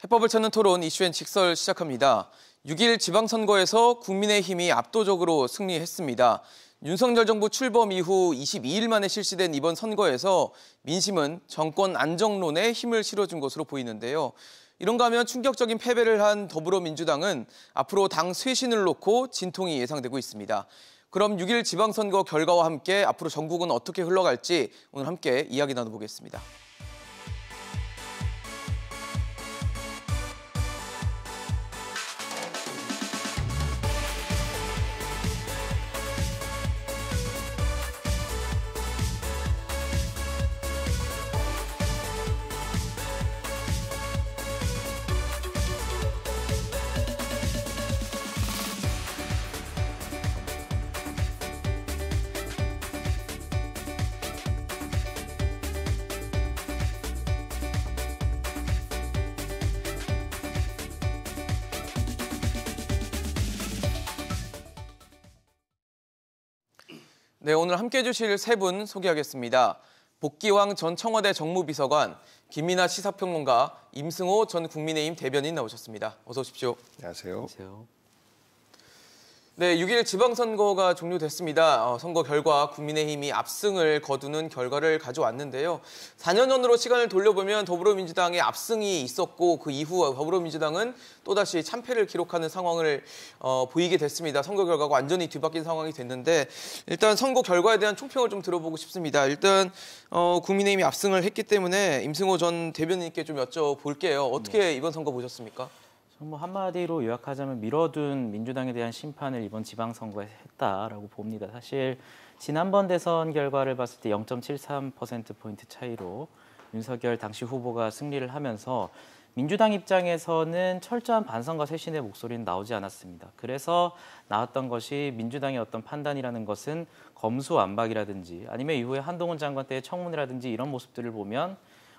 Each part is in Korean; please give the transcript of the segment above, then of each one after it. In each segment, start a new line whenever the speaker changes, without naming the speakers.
해법을 찾는 토론 이슈앤 직설 시작합니다. 6일 지방선거에서 국민의힘이 압도적으로 승리했습니다. 윤석열 정부 출범 이후 22일 만에 실시된 이번 선거에서 민심은 정권 안정론에 힘을 실어준 것으로 보이는데요. 이런가 하면 충격적인 패배를 한 더불어민주당은 앞으로 당 쇄신을 놓고 진통이 예상되고 있습니다. 그럼 6일 지방선거 결과와 함께 앞으로 전국은 어떻게 흘러갈지 오늘 함께 이야기 나눠보겠습니다. 네, 오늘 함께해 주실 세 분 소개하겠습니다. 복기왕 전 청와대 정무비서관, 김민하 시사평론가, 임승호 전 국민의힘 대변인 나오셨습니다. 어서 오십시오.
안녕하세요.
안녕하세요.
네, 6일 지방선거가 종료됐습니다. 선거 결과 국민의힘이 압승을 거두는 결과를 가져왔는데요. 4년 전으로 시간을 돌려보면 더불어민주당의 압승이 있었고 그 이후 더불어민주당은 또다시 참패를 기록하는 상황을 보이게 됐습니다. 선거 결과가 완전히 뒤바뀐 상황이 됐는데 일단 선거 결과에 대한 총평을 좀 들어보고 싶습니다. 일단 국민의힘이 압승을 했기 때문에 임승호 전 대변인께 좀 여쭤볼게요. 어떻게 이번 선거 보셨습니까?
뭐 한마디로 요약하자면 미뤄둔 민주당에 대한 심판을 이번 지방선거에 했다라고 봅니다. 사실 지난번 대선 결과를 봤을 때 0.73%포인트 차이로 윤석열 당시 후보가 승리를 하면서 민주당 입장에서는 철저한 반성과 쇄신의 목소리는 나오지 않았습니다. 그래서 나왔던 것이 민주당의 어떤 판단이라는 것은 검수완박이라든지 아니면 이후에 한동훈 장관 때의 청문회라든지 이런 모습들을 보면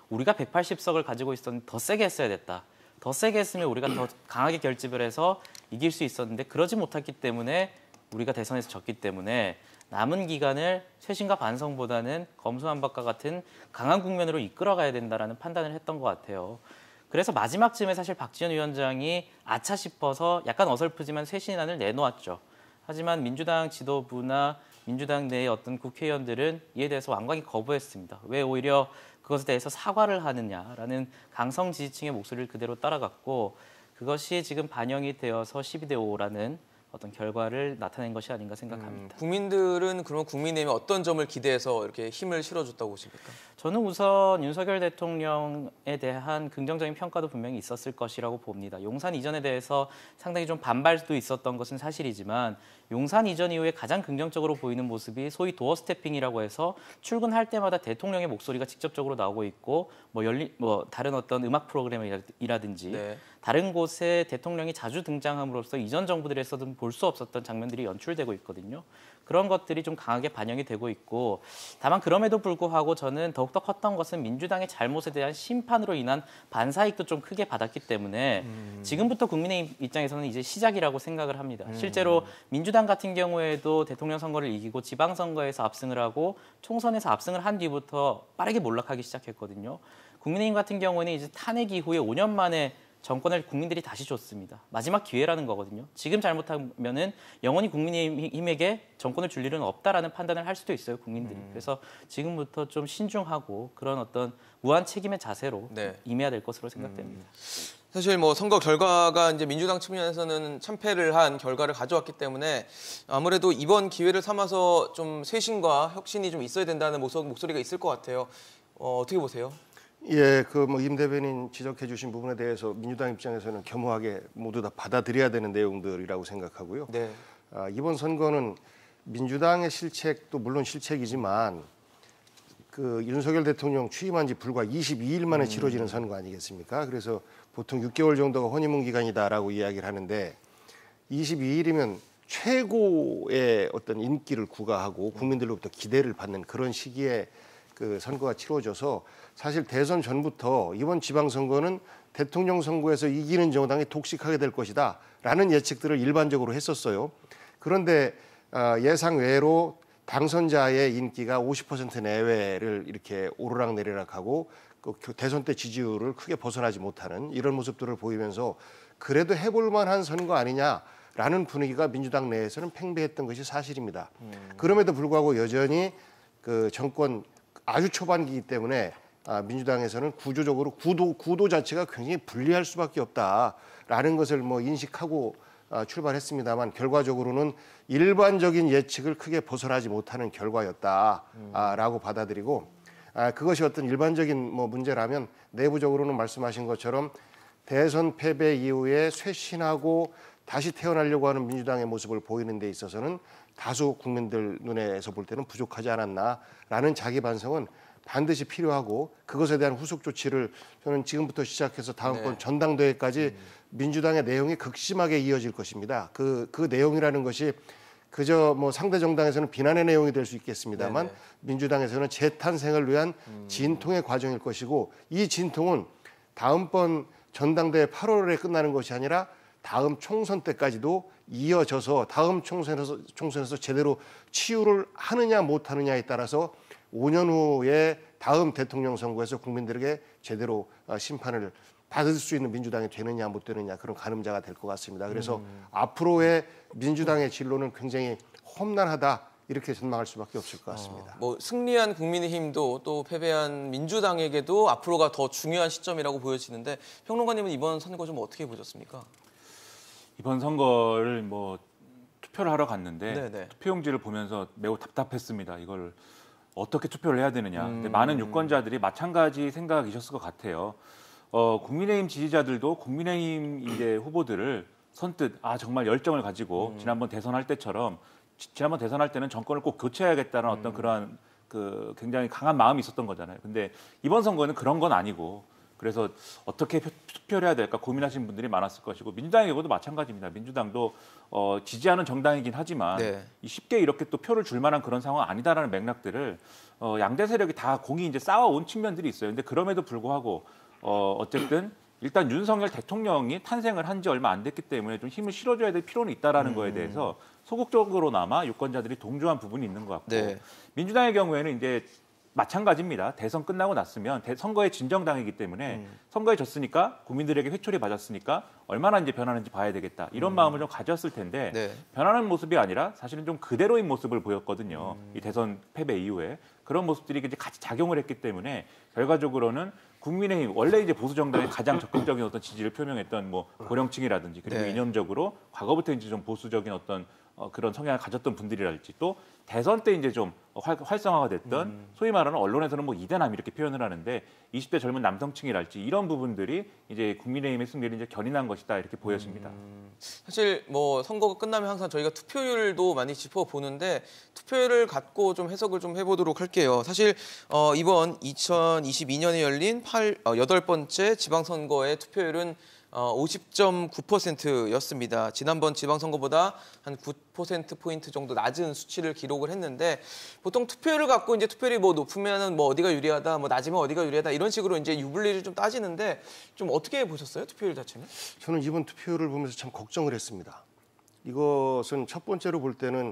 우리가 180석을 가지고 있었는데 더 세게 했어야 됐다. 더 세게 했으면 우리가 더 강하게 결집을 해서 이길 수 있었는데 그러지 못했기 때문에 우리가 대선에서 졌기 때문에 남은 기간을 쇄신과 반성보다는 검수완박과 같은 강한 국면으로 이끌어가야 된다라는 판단을 했던 것 같아요. 그래서 마지막쯤에 사실 박지원 위원장이 아차 싶어서 약간 어설프지만 쇄신안을 내놓았죠. 하지만 민주당 지도부나 민주당 내의 어떤 국회의원들은 이에 대해서 완강히 거부했습니다. 왜 오히려 그것에 대해서 사과를 하느냐라는 강성 지지층의 목소리를 그대로 따라갔고 그것이 지금 반영이 되어서 12대 5라는 어떤 결과를 나타낸 것이 아닌가 생각합니다.
국민들은 그러면 국민의힘이 어떤 점을 기대해서 이렇게 힘을 실어줬다고 보십니까?
저는 우선 윤석열 대통령에 대한 긍정적인 평가도 분명히 있었을 것이라고 봅니다. 용산 이전에 대해서 상당히 좀 반발도 있었던 것은 사실이지만 용산 이전 이후에 가장 긍정적으로 보이는 모습이 소위 도어 스태핑이라고 해서 출근할 때마다 대통령의 목소리가 직접적으로 나오고 있고 다른 어떤 음악 프로그램이라든지
네.
다른 곳에 대통령이 자주 등장함으로써 이전 정부들에서는 볼 수 없었던 장면들이 연출되고 있거든요. 그런 것들이 좀 강하게 반영이 되고 있고 다만 그럼에도 불구하고 저는 더욱더 컸던 것은 민주당의 잘못에 대한 심판으로 인한 반사이익도 좀 크게 받았기 때문에 지금부터 국민의힘 입장에서는 이제 시작이라고 생각을 합니다. 실제로 민주당 같은 경우에도 대통령 선거를 이기고 지방선거에서 압승을 하고 총선에서 압승을 한 뒤부터 빠르게 몰락하기 시작했거든요. 국민의힘 같은 경우에는 이제 탄핵 이후에 5년 만에 정권을 국민들이 다시 줬습니다. 마지막 기회라는 거거든요. 지금 잘못하면은 영원히 국민의힘에게 정권을 줄 일은 없다라는 판단을 할 수도 있어요, 국민들이. 그래서 지금부터 좀 신중하고 그런 어떤 무한 책임의 자세로 임해야 될 것으로 생각됩니다.
사실 선거 결과가 이제 민주당 측면에서는 참패를 한 결과를 가져왔기 때문에 아무래도 이번 기회를 삼아서 좀 쇄신과 혁신이 좀 있어야 된다는 목소리가 있을 것 같아요. 어떻게 보세요?
예, 임 대변인 지적해 주신 부분에 대해서 민주당 입장에서는 겸허하게 모두 다 받아들여야 되는 내용들이라고 생각하고요.
네.
이번 선거는 민주당의 실책도 물론 실책이지만 윤석열 대통령 취임한 지 불과 22일 만에 치러지는 선거 아니겠습니까? 그래서 보통 6개월 정도가 허니문 기간이다라고 이야기를 하는데 22일이면 최고의 어떤 인기를 구가하고 국민들로부터 기대를 받는 그런 시기에 선거가 치러져서 사실 대선 전부터 이번 지방선거는 대통령 선거에서 이기는 정당이 독식하게 될 것이다 라는 예측들을 일반적으로 했었어요. 그런데 예상 외로 당선자의 인기가 50% 내외를 이렇게 오르락내리락하고 대선 때 지지율을 크게 벗어나지 못하는 이런 모습들을 보이면서 그래도 해볼 만한 선거 아니냐라는 분위기가 민주당 내에서는 팽배했던 것이 사실입니다. 그럼에도 불구하고 여전히 그 정권 아주 초반기이기 때문에 민주당에서는 구조적으로 구도 자체가 굉장히 불리할 수밖에 없다라는 것을 뭐 인식하고 출발했습니다만 결과적으로는 일반적인 예측을 크게 벗어나지 못하는 결과였다라고 받아들이고 그것이 어떤 일반적인 뭐 문제라면 내부적으로는 말씀하신 것처럼 대선 패배 이후에 쇄신하고 다시 태어나려고 하는 민주당의 모습을 보이는 데 있어서는 다수 국민들 눈에서 볼 때는 부족하지 않았나라는 자기 반성은 반드시 필요하고 그것에 대한 후속 조치를 저는 지금부터 시작해서 다음번 전당대회까지 민주당의 내용이 극심하게 이어질 것입니다. 그 내용이라는 것이 그저 뭐 상대 정당에서는 비난의 내용이 될 수 있겠습니다만 민주당에서는 재탄생을 위한 진통의 과정일 것이고 이 진통은 다음번 전당대회 8월에 끝나는 것이 아니라 다음 총선 때까지도 이어져서 다음 총선에서 제대로 치유를 하느냐 못하느냐에 따라서 5년 후에 다음 대통령 선거에서 국민들에게 제대로 심판을 받을 수 있는 민주당이 되느냐 못 되느냐 그런 가늠자가 될 것 같습니다. 그래서 앞으로의 민주당의 진로는 굉장히 험난하다 이렇게 전망할 수밖에 없을 것 같습니다.
뭐 승리한 국민의힘도 또 패배한 민주당에게도 앞으로가 더 중요한 시점이라고 보여지는데 평론가님은 이번 선거 좀 어떻게 보셨습니까?
이번 선거를 뭐 투표를 하러 갔는데
네네.
투표용지를 보면서 매우 답답했습니다. 이걸 어떻게 투표를 해야 되느냐. 근데 많은 유권자들이 마찬가지 생각이셨을 것 같아요. 국민의힘 지지자들도 국민의힘 이제 후보들을 선뜻 정말 열정을 가지고 지난번 대선할 때처럼 지난번 대선할 때는 정권을 꼭 교체해야겠다는 어떤 그러한 그 굉장히 강한 마음이 있었던 거잖아요. 근데 이번 선거는 그런 건 아니고 그래서 어떻게 투표를 해야 될까 고민하시는 분들이 많았을 것이고 민주당의 경우도 마찬가지입니다. 민주당도 지지하는 정당이긴 하지만 쉽게 이렇게 또 표를 줄 만한 그런 상황은 아니다라는 맥락들을 양대 세력이 다 공이 이제 쌓아온 측면들이 있어요. 근데 그럼에도 불구하고 어쨌든 일단 윤석열 대통령이 탄생을 한 지 얼마 안 됐기 때문에 좀 힘을 실어줘야 될 필요는 있다라는 거에 대해서 소극적으로나마 유권자들이 동조한 부분이 있는 것 같고 민주당의 경우에는 이제 마찬가지입니다. 대선 끝나고 났으면 선거의 진정당이기 때문에 선거에 졌으니까 국민들에게 회초리 맞았으니까 얼마나 이제 변하는지 봐야 되겠다. 이런 마음을 좀 가졌을 텐데 변하는 모습이 아니라 사실은 좀 그대로인 모습을 보였거든요. 이 대선 패배 이후에. 그런 모습들이 이제 같이 작용을 했기 때문에 결과적으로는 국민의힘 원래 이제 보수 정당의 가장 적극적인 어떤 지지를 표명했던 뭐 고령층이라든지 그리고 이념적으로 과거부터 이제 좀 보수적인 어떤 그런 성향을 가졌던 분들이랄지 또 대선 때 이제 좀 활성화가 됐던 소위 말하는 언론에서는 뭐 이대남 이렇게 표현을 하는데 20대 젊은 남성층이랄지 이런 부분들이 이제 국민의힘의 승리를 이제 견인한 것이다 이렇게 보여집니다.
사실 뭐 선거가 끝나면 항상 저희가 투표율도 많이 짚어보는데 투표율을 갖고 좀 해석을 좀 해보도록 할게요. 사실 이번 2022년에 열린 8번째 지방선거의 투표율은 50.9%였습니다. 지난번 지방선거보다 한 9%포인트 정도 낮은 수치를 기록을 했는데 보통 투표율을 갖고 이제 투표율이 뭐 높으면 뭐 어디가 유리하다, 뭐 낮으면 어디가 유리하다 이런 식으로 이제 유불리를 좀 따지는데 좀 어떻게 보셨어요? 투표율 자체는?
저는 이번 투표율을 보면서 참 걱정을 했습니다. 이것은 첫 번째로 볼 때는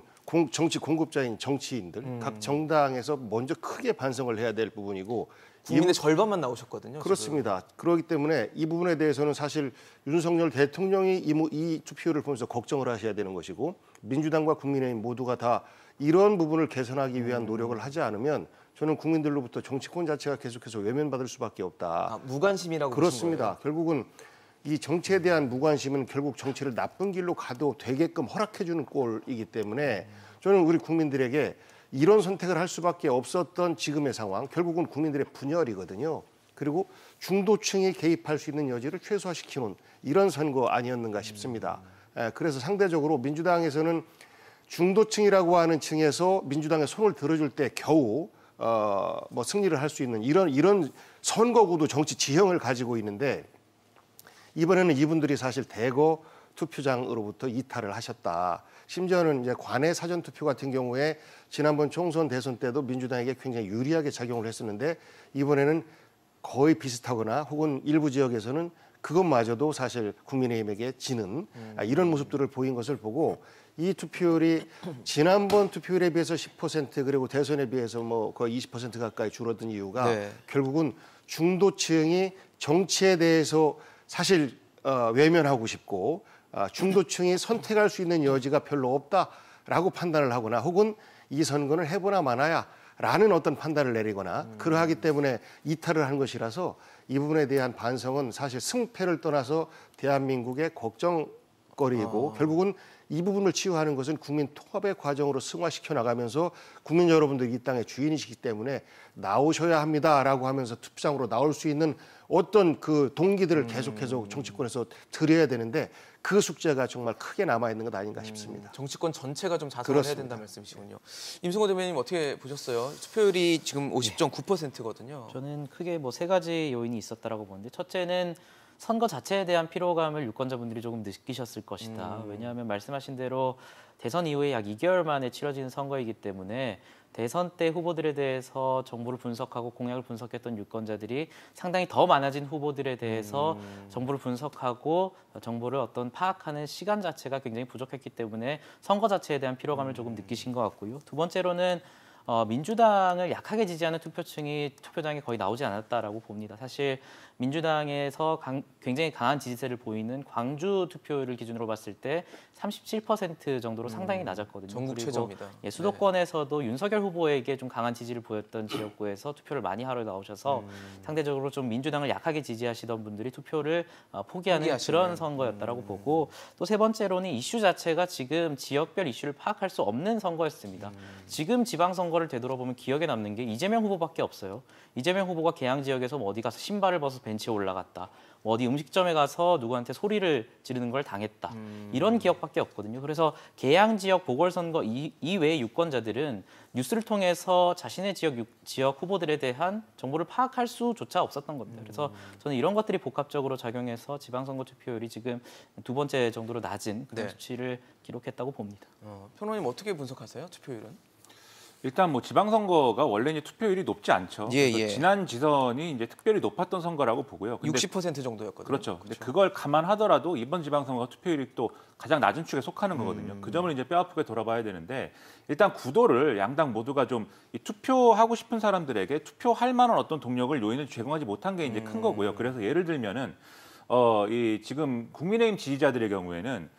정치 공급자인 정치인들, 각 정당에서 먼저 크게 반성을 해야 될 부분이고
국민의 절반만 나오셨거든요.
그렇습니다. 지금. 그렇기 때문에 이 부분에 대해서는 사실 윤석열 대통령이 이 투표율을 보면서 걱정을 하셔야 되는 것이고 민주당과 국민의힘 모두가 다 이런 부분을 개선하기 위한 노력을 하지 않으면 저는 국민들로부터 정치권 자체가 계속해서 외면받을 수밖에 없다.
무관심이라고
그렇습니다. 결국은 이 정치에 대한 무관심은 결국 정치를 나쁜 길로 가도 되게끔 허락해주는 꼴이기 때문에 저는 우리 국민들에게 이런 선택을 할 수밖에 없었던 지금의 상황, 결국은 국민들의 분열이거든요. 그리고 중도층이 개입할 수 있는 여지를 최소화시키는 이런 선거 아니었는가 싶습니다. 그래서 상대적으로 민주당에서는 중도층이라고 하는 층에서 민주당의 손을 들어줄 때 겨우 뭐 승리를 할 수 있는 이런 선거구도 정치 지형을 가지고 있는데 이번에는 이분들이 사실 대거 투표장으로부터 이탈을 하셨다. 심지어는 이제 관내 사전 투표 같은 경우에 지난번 총선 대선 때도 민주당에게 굉장히 유리하게 작용을 했었는데 이번에는 거의 비슷하거나 혹은 일부 지역에서는 그것마저도 사실 국민의힘에게 지는 이런 모습들을 보인 것을 보고 이 투표율이 지난번 투표율에 비해서 10% 그리고 대선에 비해서 뭐 거의 20% 가까이 줄어든 이유가 결국은 중도층이 정치에 대해서 사실 외면하고 싶고 중도층이 선택할 수 있는 여지가 별로 없다라고 판단을 하거나 혹은 이 선거는 해보나 마나야라는 어떤 판단을 내리거나 그러하기 때문에 이탈을 한 것이라서 이 부분에 대한 반성은 사실 승패를 떠나서 대한민국의 걱정거리이고 결국은 이 부분을 치유하는 것은 국민 통합의 과정으로 승화시켜 나가면서 국민 여러분들이 이 땅의 주인이시기 때문에 나오셔야 합니다라고 하면서 투표장으로 나올 수 있는 어떤 그 동기들을 계속해서 정치권에서 드려야 되는데 그 숙제가 정말 크게 남아있는 것 아닌가 싶습니다.
정치권 전체가 좀 자성을 해야 된다는 말씀이시군요. 임승호 대변인 어떻게 보셨어요? 투표율이 지금 50.9%거든요.
저는 크게 뭐 세 가지 요인이 있었다라고 보는데 첫째는 선거 자체에 대한 피로감을 유권자분들이 조금 느끼셨을 것이다. 왜냐하면 말씀하신 대로 대선 이후에 약 2개월 만에 치러지는 선거이기 때문에 대선 때 후보들에 대해서 정보를 분석하고 공약을 분석했던 유권자들이 상당히 더 많아진 후보들에 대해서 정보를 분석하고 정보를 어떤 파악하는 시간 자체가 굉장히 부족했기 때문에 선거 자체에 대한 피로감을 조금 느끼신 것 같고요. 두 번째로는 민주당을 약하게 지지하는 투표층이 투표장에 거의 나오지 않았다라고 봅니다. 사실 민주당에서 굉장히 강한 지지세를 보이는 광주 투표율을 기준으로 봤을 때 37% 정도로 상당히 낮았거든요.
전국 최저입니다.
예, 수도권에서도 윤석열 후보에게 좀 강한 지지를 보였던 지역구에서 투표를 많이 하러 나오셔서 상대적으로 좀 민주당을 약하게 지지하시던 분들이 투표를 포기하는 그런 선거였다라고 보고 또 세 번째로는 이슈 자체가 지금 지역별 이슈를 파악할 수 없는 선거였습니다. 지금 지방선거를 되돌아보면 기억에 남는 게 이재명 후보밖에 없어요. 이재명 후보가 계양 지역에서 뭐 어디 가서 신발을 벗어 벤치에 올라갔다. 뭐 어디 음식점에 가서 누구한테 소리를 지르는 걸 당했다. 이런 기억밖에 없거든요. 그래서 계양 지역 보궐선거 이외의 유권자들은 뉴스를 통해서 자신의 지역 후보들에 대한 정보를 파악할 수조차 없었던 겁니다. 그래서 저는 이런 것들이 복합적으로 작용해서 지방선거 투표율이 지금 두 번째 정도로 낮은 그런 수치를 기록했다고 봅니다.
평론님 어떻게 분석하세요? 투표율은?
일단 뭐 지방선거가 원래 이제 투표율이 높지 않죠.
예.
지난 지선이 이제 특별히 높았던 선거라고 보고요. 근데
60% 정도였거든요.
그렇죠. 근데 그걸 감안하더라도 이번 지방선거 투표율이 또 가장 낮은 축에 속하는 거거든요. 그 점을 이제 뼈아프게 돌아봐야 되는데 일단 구도를 양당 모두가 좀 이 투표하고 싶은 사람들에게 투표할 만한 어떤 동력을 요인을 제공하지 못한 게 이제 큰 거고요. 그래서 예를 들면은 이 지금 국민의힘 지지자들의 경우에는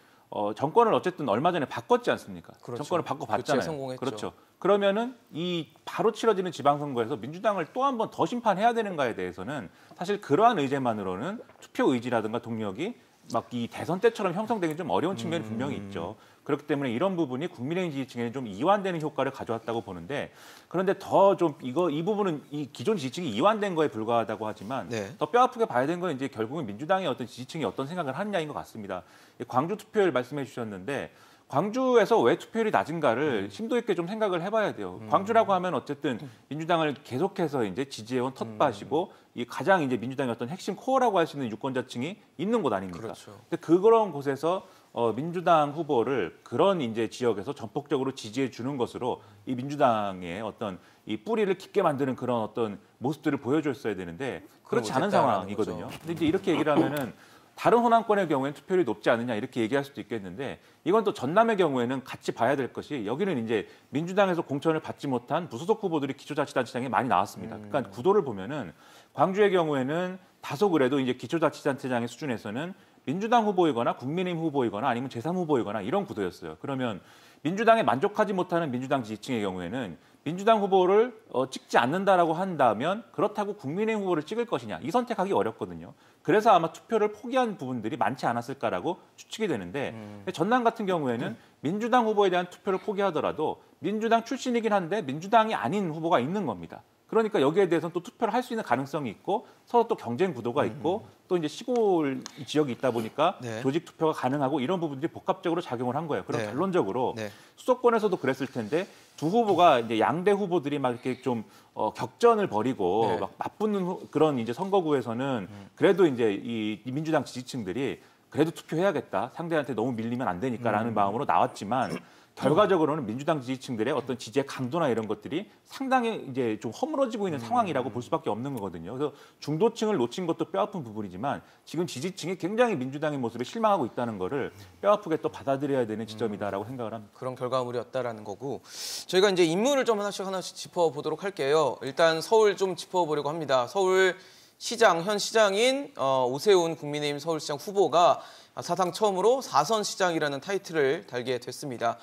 정권을 어쨌든 얼마 전에 바꿨지 않습니까?
그렇죠.
정권을 바꿔봤잖아요.
교체 성공했죠.
그렇죠. 그러면은 이 바로 치러지는 지방선거에서 민주당을 또 한 번 더 심판해야 되는가에 대해서는 사실 그러한 의제만으로는 투표 의지라든가 동력이 막 이 대선 때처럼 형성되기 좀 어려운 측면이 분명히 있죠. 그렇기 때문에 이런 부분이 국민의힘 지지층에는 좀 이완되는 효과를 가져왔다고 보는데 그런데 더 좀 이 부분은 이 기존 지지층이 이완된 거에 불과하다고 하지만 더 뼈아프게 봐야 되는 건 이제 결국은 민주당의 어떤 지지층이 어떤 생각을 하느냐인 것 같습니다. 광주 투표율 말씀해 주셨는데 광주에서 왜 투표율이 낮은가를 심도 있게 좀 생각을 해봐야 돼요. 광주라고 하면 어쨌든 민주당을 계속해서 이제 지지해온 텃밭이고 이 가장 이제 민주당의 어떤 핵심 코어라고 할 수 있는 유권자층이 있는 곳 아닙니까?
그렇죠.
근데 그런 곳에서 민주당 후보를 그런 이제 지역에서 전폭적으로 지지해 주는 것으로 이 민주당의 어떤 이 뿌리를 깊게 만드는 그런 어떤 모습들을 보여줬어야 되는데 그렇지 않은 상황이거든요. 근데 이제 이렇게 얘기를 하면은 다른 호남권의 경우에는 투표율이 높지 않느냐 이렇게 얘기할 수도 있겠는데 이건 또 전남의 경우에는 같이 봐야 될 것이 여기는 이제 민주당에서 공천을 받지 못한 무소속 후보들이 기초자치단체장에 많이 나왔습니다. 그러니까 구도를 보면은 광주의 경우에는 다소 그래도 이제 기초자치단체장의 수준에서는 민주당 후보이거나 국민의힘 후보이거나 아니면 제3후보이거나 이런 구도였어요. 그러면 민주당에 만족하지 못하는 민주당 지지층의 경우에는 민주당 후보를 찍지 않는다라고 한다면 그렇다고 국민의힘 후보를 찍을 것이냐 이 선택하기 어렵거든요. 그래서 아마 투표를 포기한 부분들이 많지 않았을까라고 추측이 되는데 전남 같은 경우에는 민주당 후보에 대한 투표를 포기하더라도 민주당 출신이긴 한데 민주당이 아닌 후보가 있는 겁니다. 그러니까 여기에 대해서는 또 투표를 할 수 있는 가능성이 있고 서로 또 경쟁 구도가 있고 또 이제 시골 지역이 있다 보니까 조직 투표가 가능하고 이런 부분들이 복합적으로 작용을 한 거예요. 그럼 결론적으로 수도권에서도 그랬을 텐데 두 후보가 이제 양대 후보들이 막 이렇게 좀 격전을 벌이고 막 맞붙는 그런 이제 선거구에서는 그래도 이제 이 민주당 지지층들이 그래도 투표해야겠다. 상대한테 너무 밀리면 안 되니까라는 마음으로 나왔지만 결과적으로는 민주당 지지층들의 어떤 지지의 강도나 이런 것들이 상당히 이제 좀 허물어지고 있는 상황이라고 볼 수밖에 없는 거거든요. 그래서 중도층을 놓친 것도 뼈아픈 부분이지만 지금 지지층이 굉장히 민주당의 모습에 실망하고 있다는 거를 뼈아프게 또 받아들여야 되는 지점이다라고 생각을 합니다.
그런 결과물이었다라는 거고 저희가 이제 인물을 좀 하나씩 짚어보도록 할게요. 일단 서울 좀 짚어보려고 합니다. 서울 시장, 현 시장인 오세훈 국민의힘 서울시장 후보가 사상 처음으로 4선 시장이라는 타이틀을 달게 됐습니다.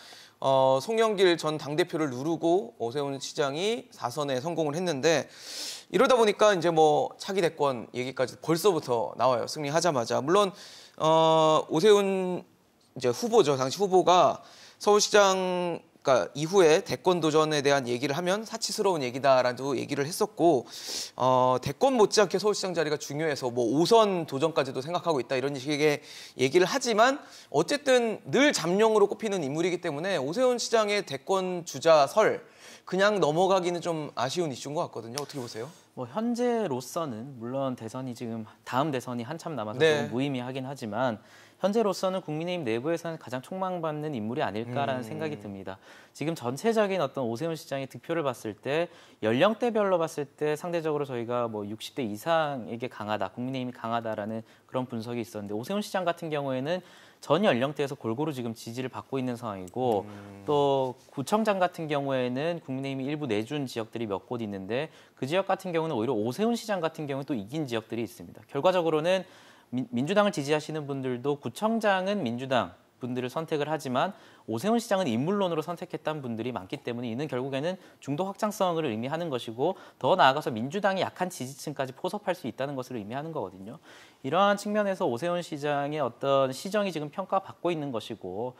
송영길 전 당대표를 누르고 오세훈 시장이 4선에 성공을 했는데 이러다 보니까 이제 뭐 차기 대권 얘기까지 벌써부터 나와요. 승리하자마자. 물론 오세훈 이제 후보죠. 당시 후보가 서울시장 그러니까 이후에 대권 도전에 대한 얘기를 하면 사치스러운 얘기다라고 얘기를 했었고 대권 못지않게 서울시장 자리가 중요해서 뭐 5선 도전까지도 생각하고 있다 이런 식의 얘기를 하지만 어쨌든 늘 잠룡으로 꼽히는 인물이기 때문에 오세훈 시장의 대권 주자 설 그냥 넘어가기는 좀 아쉬운 이슈인 것 같거든요. 어떻게 보세요?
뭐 현재로서는 물론 대선이 지금 다음 대선이 한참 남아서
네.
좀 무의미하긴 하지만 현재로서는 국민의힘 내부에서는 가장 촉망받는 인물이 아닐까라는 생각이 듭니다. 지금 전체적인 어떤 오세훈 시장의 득표를 봤을 때 연령대별로 봤을 때 상대적으로 저희가 뭐 60대 이상에게 강하다, 국민의힘이 강하다라는 그런 분석이 있었는데 오세훈 시장 같은 경우에는 전 연령대에서 골고루 지금 지지를 받고 있는 상황이고 또 구청장 같은 경우에는 국민의힘이 일부 내준 지역들이 몇 곳 있는데 그 지역 같은 경우는 오히려 오세훈 시장 같은 경우는 또 이긴 지역들이 있습니다. 결과적으로는 민주당을 지지하시는 분들도 구청장은 민주당 분들을 선택을 하지만 오세훈 시장은 인물론으로 선택했다는 분들이 많기 때문에 이는 결국에는 중도 확장성을 의미하는 것이고 더 나아가서 민주당이 약한 지지층까지 포섭할 수 있다는 것을 의미하는 거거든요. 이러한 측면에서 오세훈 시장의 어떤 시정이 지금 평가받고 있는 것이고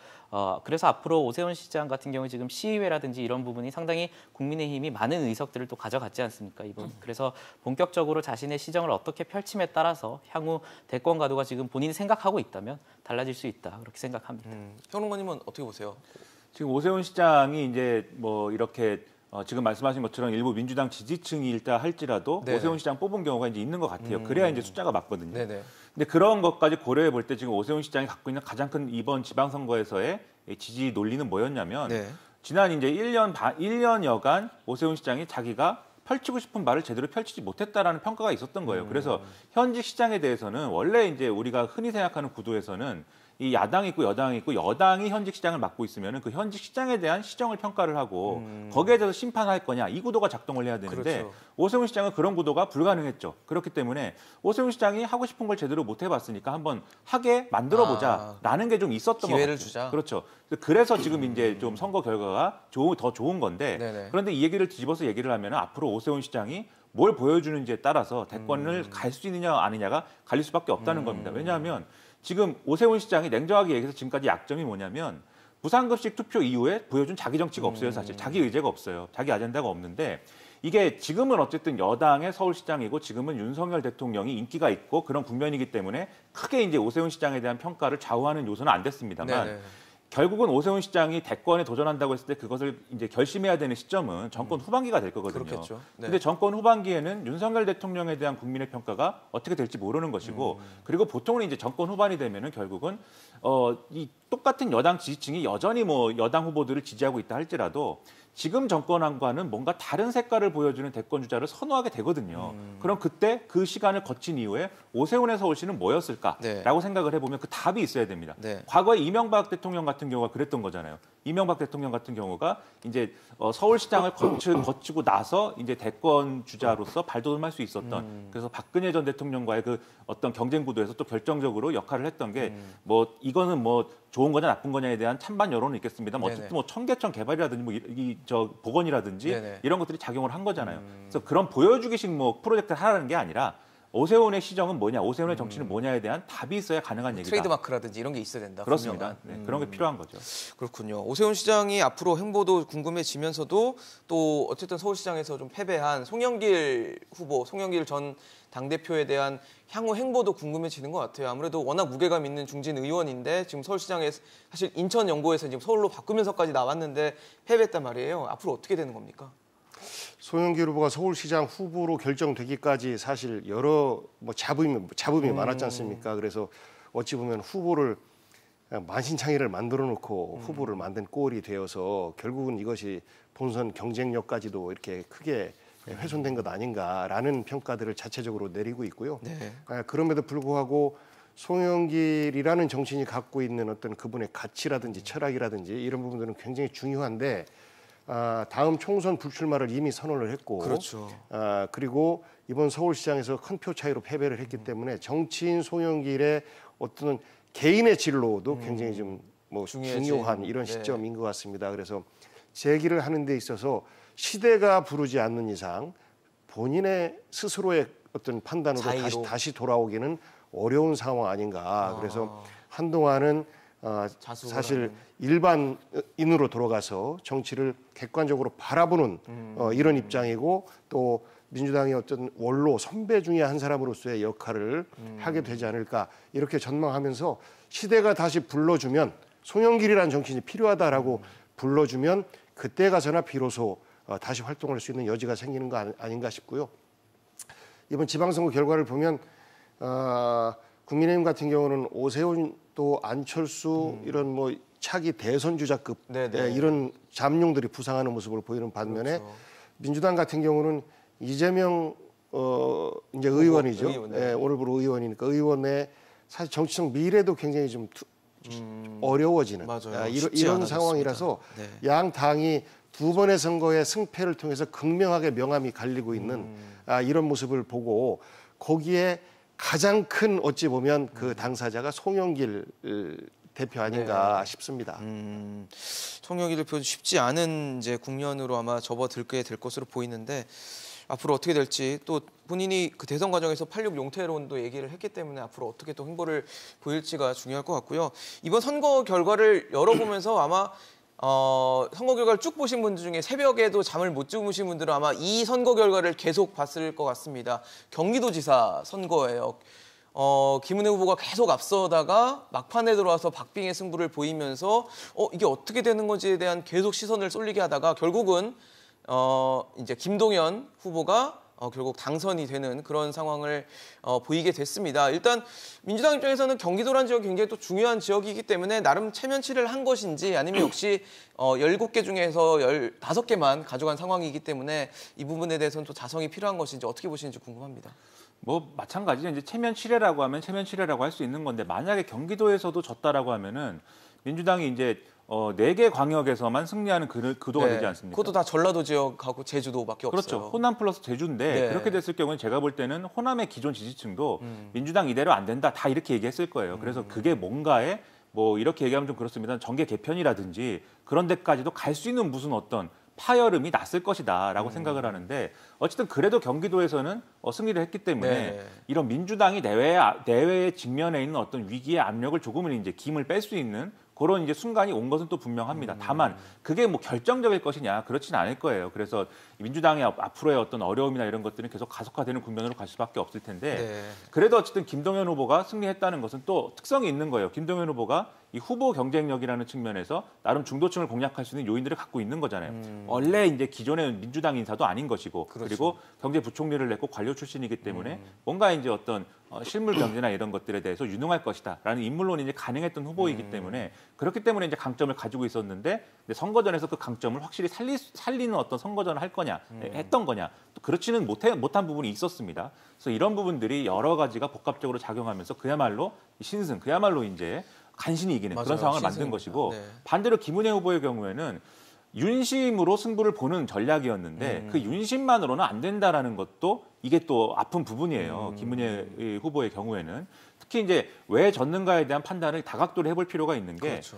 그래서 앞으로 오세훈 시장 같은 경우에 지금 시의회라든지 이런 부분이 상당히 국민의힘이 많은 의석들을 또 가져갔지 않습니까? 이번 그래서 본격적으로 자신의 시정을 어떻게 펼침에 따라서 향후 대권 가도가 지금 본인이 생각하고 있다면 달라질 수 있다 그렇게 생각합니다.
평론가님은 어떻게 보세요?
지금 오세훈 시장이 이제 뭐 이렇게 지금 말씀하신 것처럼 일부 민주당 지지층이 일다 할지라도
네.
오세훈 시장 뽑은 경우가 이제 있는 것 같아요. 그래야 이제 숫자가 맞거든요.
네네.
근데 그런 것까지 고려해 볼 때 지금 오세훈 시장이 갖고 있는 가장 큰 이번 지방선거에서의 지지 논리는 뭐였냐면
네.
지난 이제 1년여간 오세훈 시장이 자기가 펼치고 싶은 말을 제대로 펼치지 못했다라는 평가가 있었던 거예요. 그래서 현직 시장에 대해서는 원래 이제 우리가 흔히 생각하는 구도에서는 이 야당이 있고 여당이 있고 여당이 현직 시장을 맡고 있으면 그 현직 시장에 대한 시정을 평가를 하고 거기에 대해서 심판할 거냐 이 구도가 작동을 해야 되는데
그렇죠.
오세훈 시장은 그런 구도가 불가능했죠. 그렇기 때문에 오세훈 시장이 하고 싶은 걸 제대로 못 해봤으니까 한번 하게 만들어보자라는 게 좀 있었던 것 같아요.
기회를 주자.
그렇죠. 그래서 지금 이제 좀 선거 결과가 더 좋은 건데
네네.
그런데 이 얘기를 뒤집어서 얘기를 하면 앞으로 오세훈 시장이 뭘 보여주는지에 따라서 대권을 갈 수 있느냐 아니냐가 갈릴 수밖에 없다는 겁니다. 왜냐하면 지금 오세훈 시장이 냉정하게 얘기해서 지금까지 약점이 뭐냐면 무상급식 투표 이후에 보여준 자기 정치가 없어요. 사실 자기 의제가 없어요. 자기 아젠다가 없는데 이게 지금은 어쨌든 여당의 서울시장이고 지금은 윤석열 대통령이 인기가 있고 그런 국면이기 때문에 크게 이제 오세훈 시장에 대한 평가를 좌우하는 요소는 안 됐습니다만
네네.
결국은 오세훈 시장이 대권에 도전한다고 했을 때 그것을 이제 결심해야 되는 시점은 정권 후반기가 될 거거든요.
그렇겠죠. 네.
근데 정권 후반기에는 윤석열 대통령에 대한 국민의 평가가 어떻게 될지 모르는 것이고 그리고 보통은 이제 정권 후반이 되면은 결국은 이 똑같은 여당 지지층이 여전히 뭐 여당 후보들을 지지하고 있다 할지라도 지금 정권안과는 뭔가 다른 색깔을 보여주는 대권 주자를 선호하게 되거든요. 그럼 그때 그 시간을 거친 이후에 오세훈의 서울시는 뭐였을까라고
네.
생각을 해보면 그 답이 있어야 됩니다.
네.
과거에 이명박 대통령 같은 경우가 그랬던 거잖아요. 이명박 대통령 같은 경우가 이제 서울시장을 거치고 나서 이제 대권 주자로서 발돋움할 수 있었던 그래서 박근혜 전 대통령과의 그 어떤 경쟁 구도에서 또 결정적으로 역할을 했던 게 뭐 이거는 뭐 좋은 거냐 나쁜 거냐에 대한 찬반 여론은 있겠습니다. 어쨌든 뭐 청계천 개발이라든지 뭐 저 보건이라든지
네네.
이런 것들이 작용을 한 거잖아요. 그래서 그런 보여주기식 뭐 프로젝트를 하라는 게 아니라 오세훈의 시정은 뭐냐, 오세훈의 정치는 뭐냐에 대한 답이 있어야 가능한 얘기다.
트레이드마크라든지 이런 게 있어야 된다.
그렇습니다.
분명한.
네, 그런 게 필요한 거죠.
그렇군요. 오세훈 시장이 앞으로 행보도 궁금해지면서도 또 어쨌든 서울시장에서 좀 패배한 송영길 후보, 송영길 전 당대표에 대한 향후 행보도 궁금해지는 것 같아요. 아무래도 워낙 무게감 있는 중진 의원인데 지금 서울시장에 사실 인천 연고에서 지금 서울로 바꾸면서까지 나왔는데 패배했단 말이에요. 앞으로 어떻게 되는 겁니까?
송영길 후보가 서울시장 후보로 결정되기까지 사실 여러 뭐 잡음이 많았지 않습니까? 그래서 어찌 보면 후보를 만신창이를 만들어 놓고 후보를 만든 꼴이 되어서 결국은 이것이 본선 경쟁력까지도 이렇게 크게 훼손된 것 아닌가라는 평가들을 자체적으로 내리고 있고요.
네.
그럼에도 불구하고 송영길이라는 정치인이 갖고 있는 어떤 그분의 가치라든지 철학이라든지 이런 부분들은 굉장히 중요한데 다음 총선 불출마를 이미 선언을 했고
그렇죠.
그리고 이번 서울시장에서 큰 표 차이로 패배를 했기 때문에 정치인 송영길의 어떤 개인의 진로도 굉장히 좀 뭐 중요한 이런
네.
시점인 것 같습니다. 그래서 제기를 하는 데 있어서 시대가 부르지 않는 이상 본인의 스스로의 어떤 판단으로
자의로.
다시 돌아오기는 어려운 상황 아닌가. 그래서 한동안은
자숙을
사실
하는.
일반인으로 돌아가서 정치를 객관적으로 바라보는 이런 입장이고 또 민주당의 어떤 원로 선배 중에 한 사람으로서의 역할을 하게 되지 않을까 이렇게 전망하면서 시대가 다시 불러주면 송영길이라는 정치인이 필요하다라고 불러주면 그때 가서나 비로소 다시 활동할 수 있는 여지가 생기는 거 아닌가 싶고요. 이번 지방선거 결과를 보면 국민의힘 같은 경우는 오세훈 또 안철수 이런 뭐 차기 대선 주자급 이런 잠룡들이 부상하는 모습을 보이는 반면에
그렇죠.
민주당 같은 경우는 이재명 이제 의원이죠.
의원, 네.
오늘부로 의원이니까 의원의 사실 정치적 미래도 굉장히 좀 어려워지는
맞아요.
이런
않아졌습니다.
상황이라서
네.
양 당이 두 번의 선거의 승패를 통해서 극명하게 명암이 갈리고 있는 이런 모습을 보고 거기에 가장 큰 어찌 보면 그 당사자가 송영길 대표 아닌가 싶습니다.
송영길 대표 쉽지 않은 이제 국면으로 아마 접어들게 될 것으로 보이는데 앞으로 어떻게 될지 또 본인이 그 대선 과정에서 86 용태론도 얘기를 했기 때문에 앞으로 어떻게 또 행보를 보일지가 중요할 것 같고요. 이번 선거 결과를 열어보면서 아마 선거 결과를 쭉 보신 분들 중에 새벽에도 잠을 못 주무신 분들은 아마 이 선거 결과를 계속 봤을 것 같습니다. 경기도지사 선거예요. 김은혜 후보가 계속 앞서다가 막판에 들어와서 박빙의 승부를 보이면서 이게 어떻게 되는 건지에 대한 계속 시선을 쏠리게 하다가 결국은 이제 김동연 후보가 결국 당선이 되는 그런 상황을 보이게 됐습니다. 일단 민주당 입장에서는 경기도라는 지역이 굉장히 또 중요한 지역이기 때문에 나름 체면치를 한 것인지 아니면 역시 17개 중에서 15개만 가져간 상황이기 때문에 이 부분에 대해서는 또 자성이 필요한 것인지 어떻게 보시는지 궁금합니다.
뭐 마찬가지죠. 이제 체면 치레라고 하면 체면 치레라고 할 수 있는 건데 만약에 경기도에서도 졌다라고 하면은 민주당이 이제 4개 광역에서만 승리하는 구도가 되지 않습니까?
그것도 다 전라도 지역하고 제주도밖에
그렇죠.
없어요.
호남 플러스 제주인데
네.
그렇게 됐을 경우는 제가 볼 때는 호남의 기존 지지층도 민주당 이대로 안 된다 다 이렇게 얘기했을 거예요. 그래서 그게 뭔가에 뭐 이렇게 얘기하면 좀 그렇습니다. 정계 개편이라든지 그런 데까지도 갈 수 있는 무슨 어떤 파열음이 났을 것이다라고 생각을 하는데 어쨌든 그래도 경기도에서는 승리를 했기 때문에
네.
이런 민주당이 내외에 직면해 있는 어떤 위기의 압력을 조금은 이제 김을 뺄 수 있는 그런 이제 순간이 온 것은 또 분명합니다. 다만 그게 뭐 결정적일 것이냐 그렇지는 않을 거예요. 그래서 민주당의 앞으로의 어떤 어려움이나 이런 것들은 계속 가속화되는 국면으로 갈 수밖에 없을 텐데
네.
그래도 어쨌든 김동연 후보가 승리했다는 것은 또 특성이 있는 거예요. 김동연 후보가 이 후보 경쟁력이라는 측면에서 나름 중도층을 공략할 수 있는 요인들을 갖고 있는 거잖아요. 원래 이제 기존의 민주당 인사도 아닌 것이고
그렇죠.
그리고 경제부총리를 했고 관료 출신이기 때문에 뭔가 이제 어떤 실물 경제나 이런 것들에 대해서 유능할 것이다라는 인물론이 이제 가능했던 후보이기 때문에 그렇기 때문에 이제 강점을 가지고 있었는데 선거전에서 그 강점을 확실히 살리는 어떤 선거전을 할 거냐 했던 거냐 또 그렇지는 못한 부분이 있었습니다. 그래서 이런 부분들이 여러 가지가 복합적으로 작용하면서 그야말로 신승 그야말로 이제 간신히 이기는
맞아요.
그런 상황을 만든
신승입니다.
것이고
네.
반대로 김은혜 후보의 경우에는 윤심으로 승부를 보는 전략이었는데 그 윤심만으로는 안 된다라는 것도 이게 또 아픈 부분이에요. 김은혜 후보의 경우에는 특히 이제 왜 졌는가에 대한 판단을 다각도로 해볼 필요가 있는 게
그렇죠.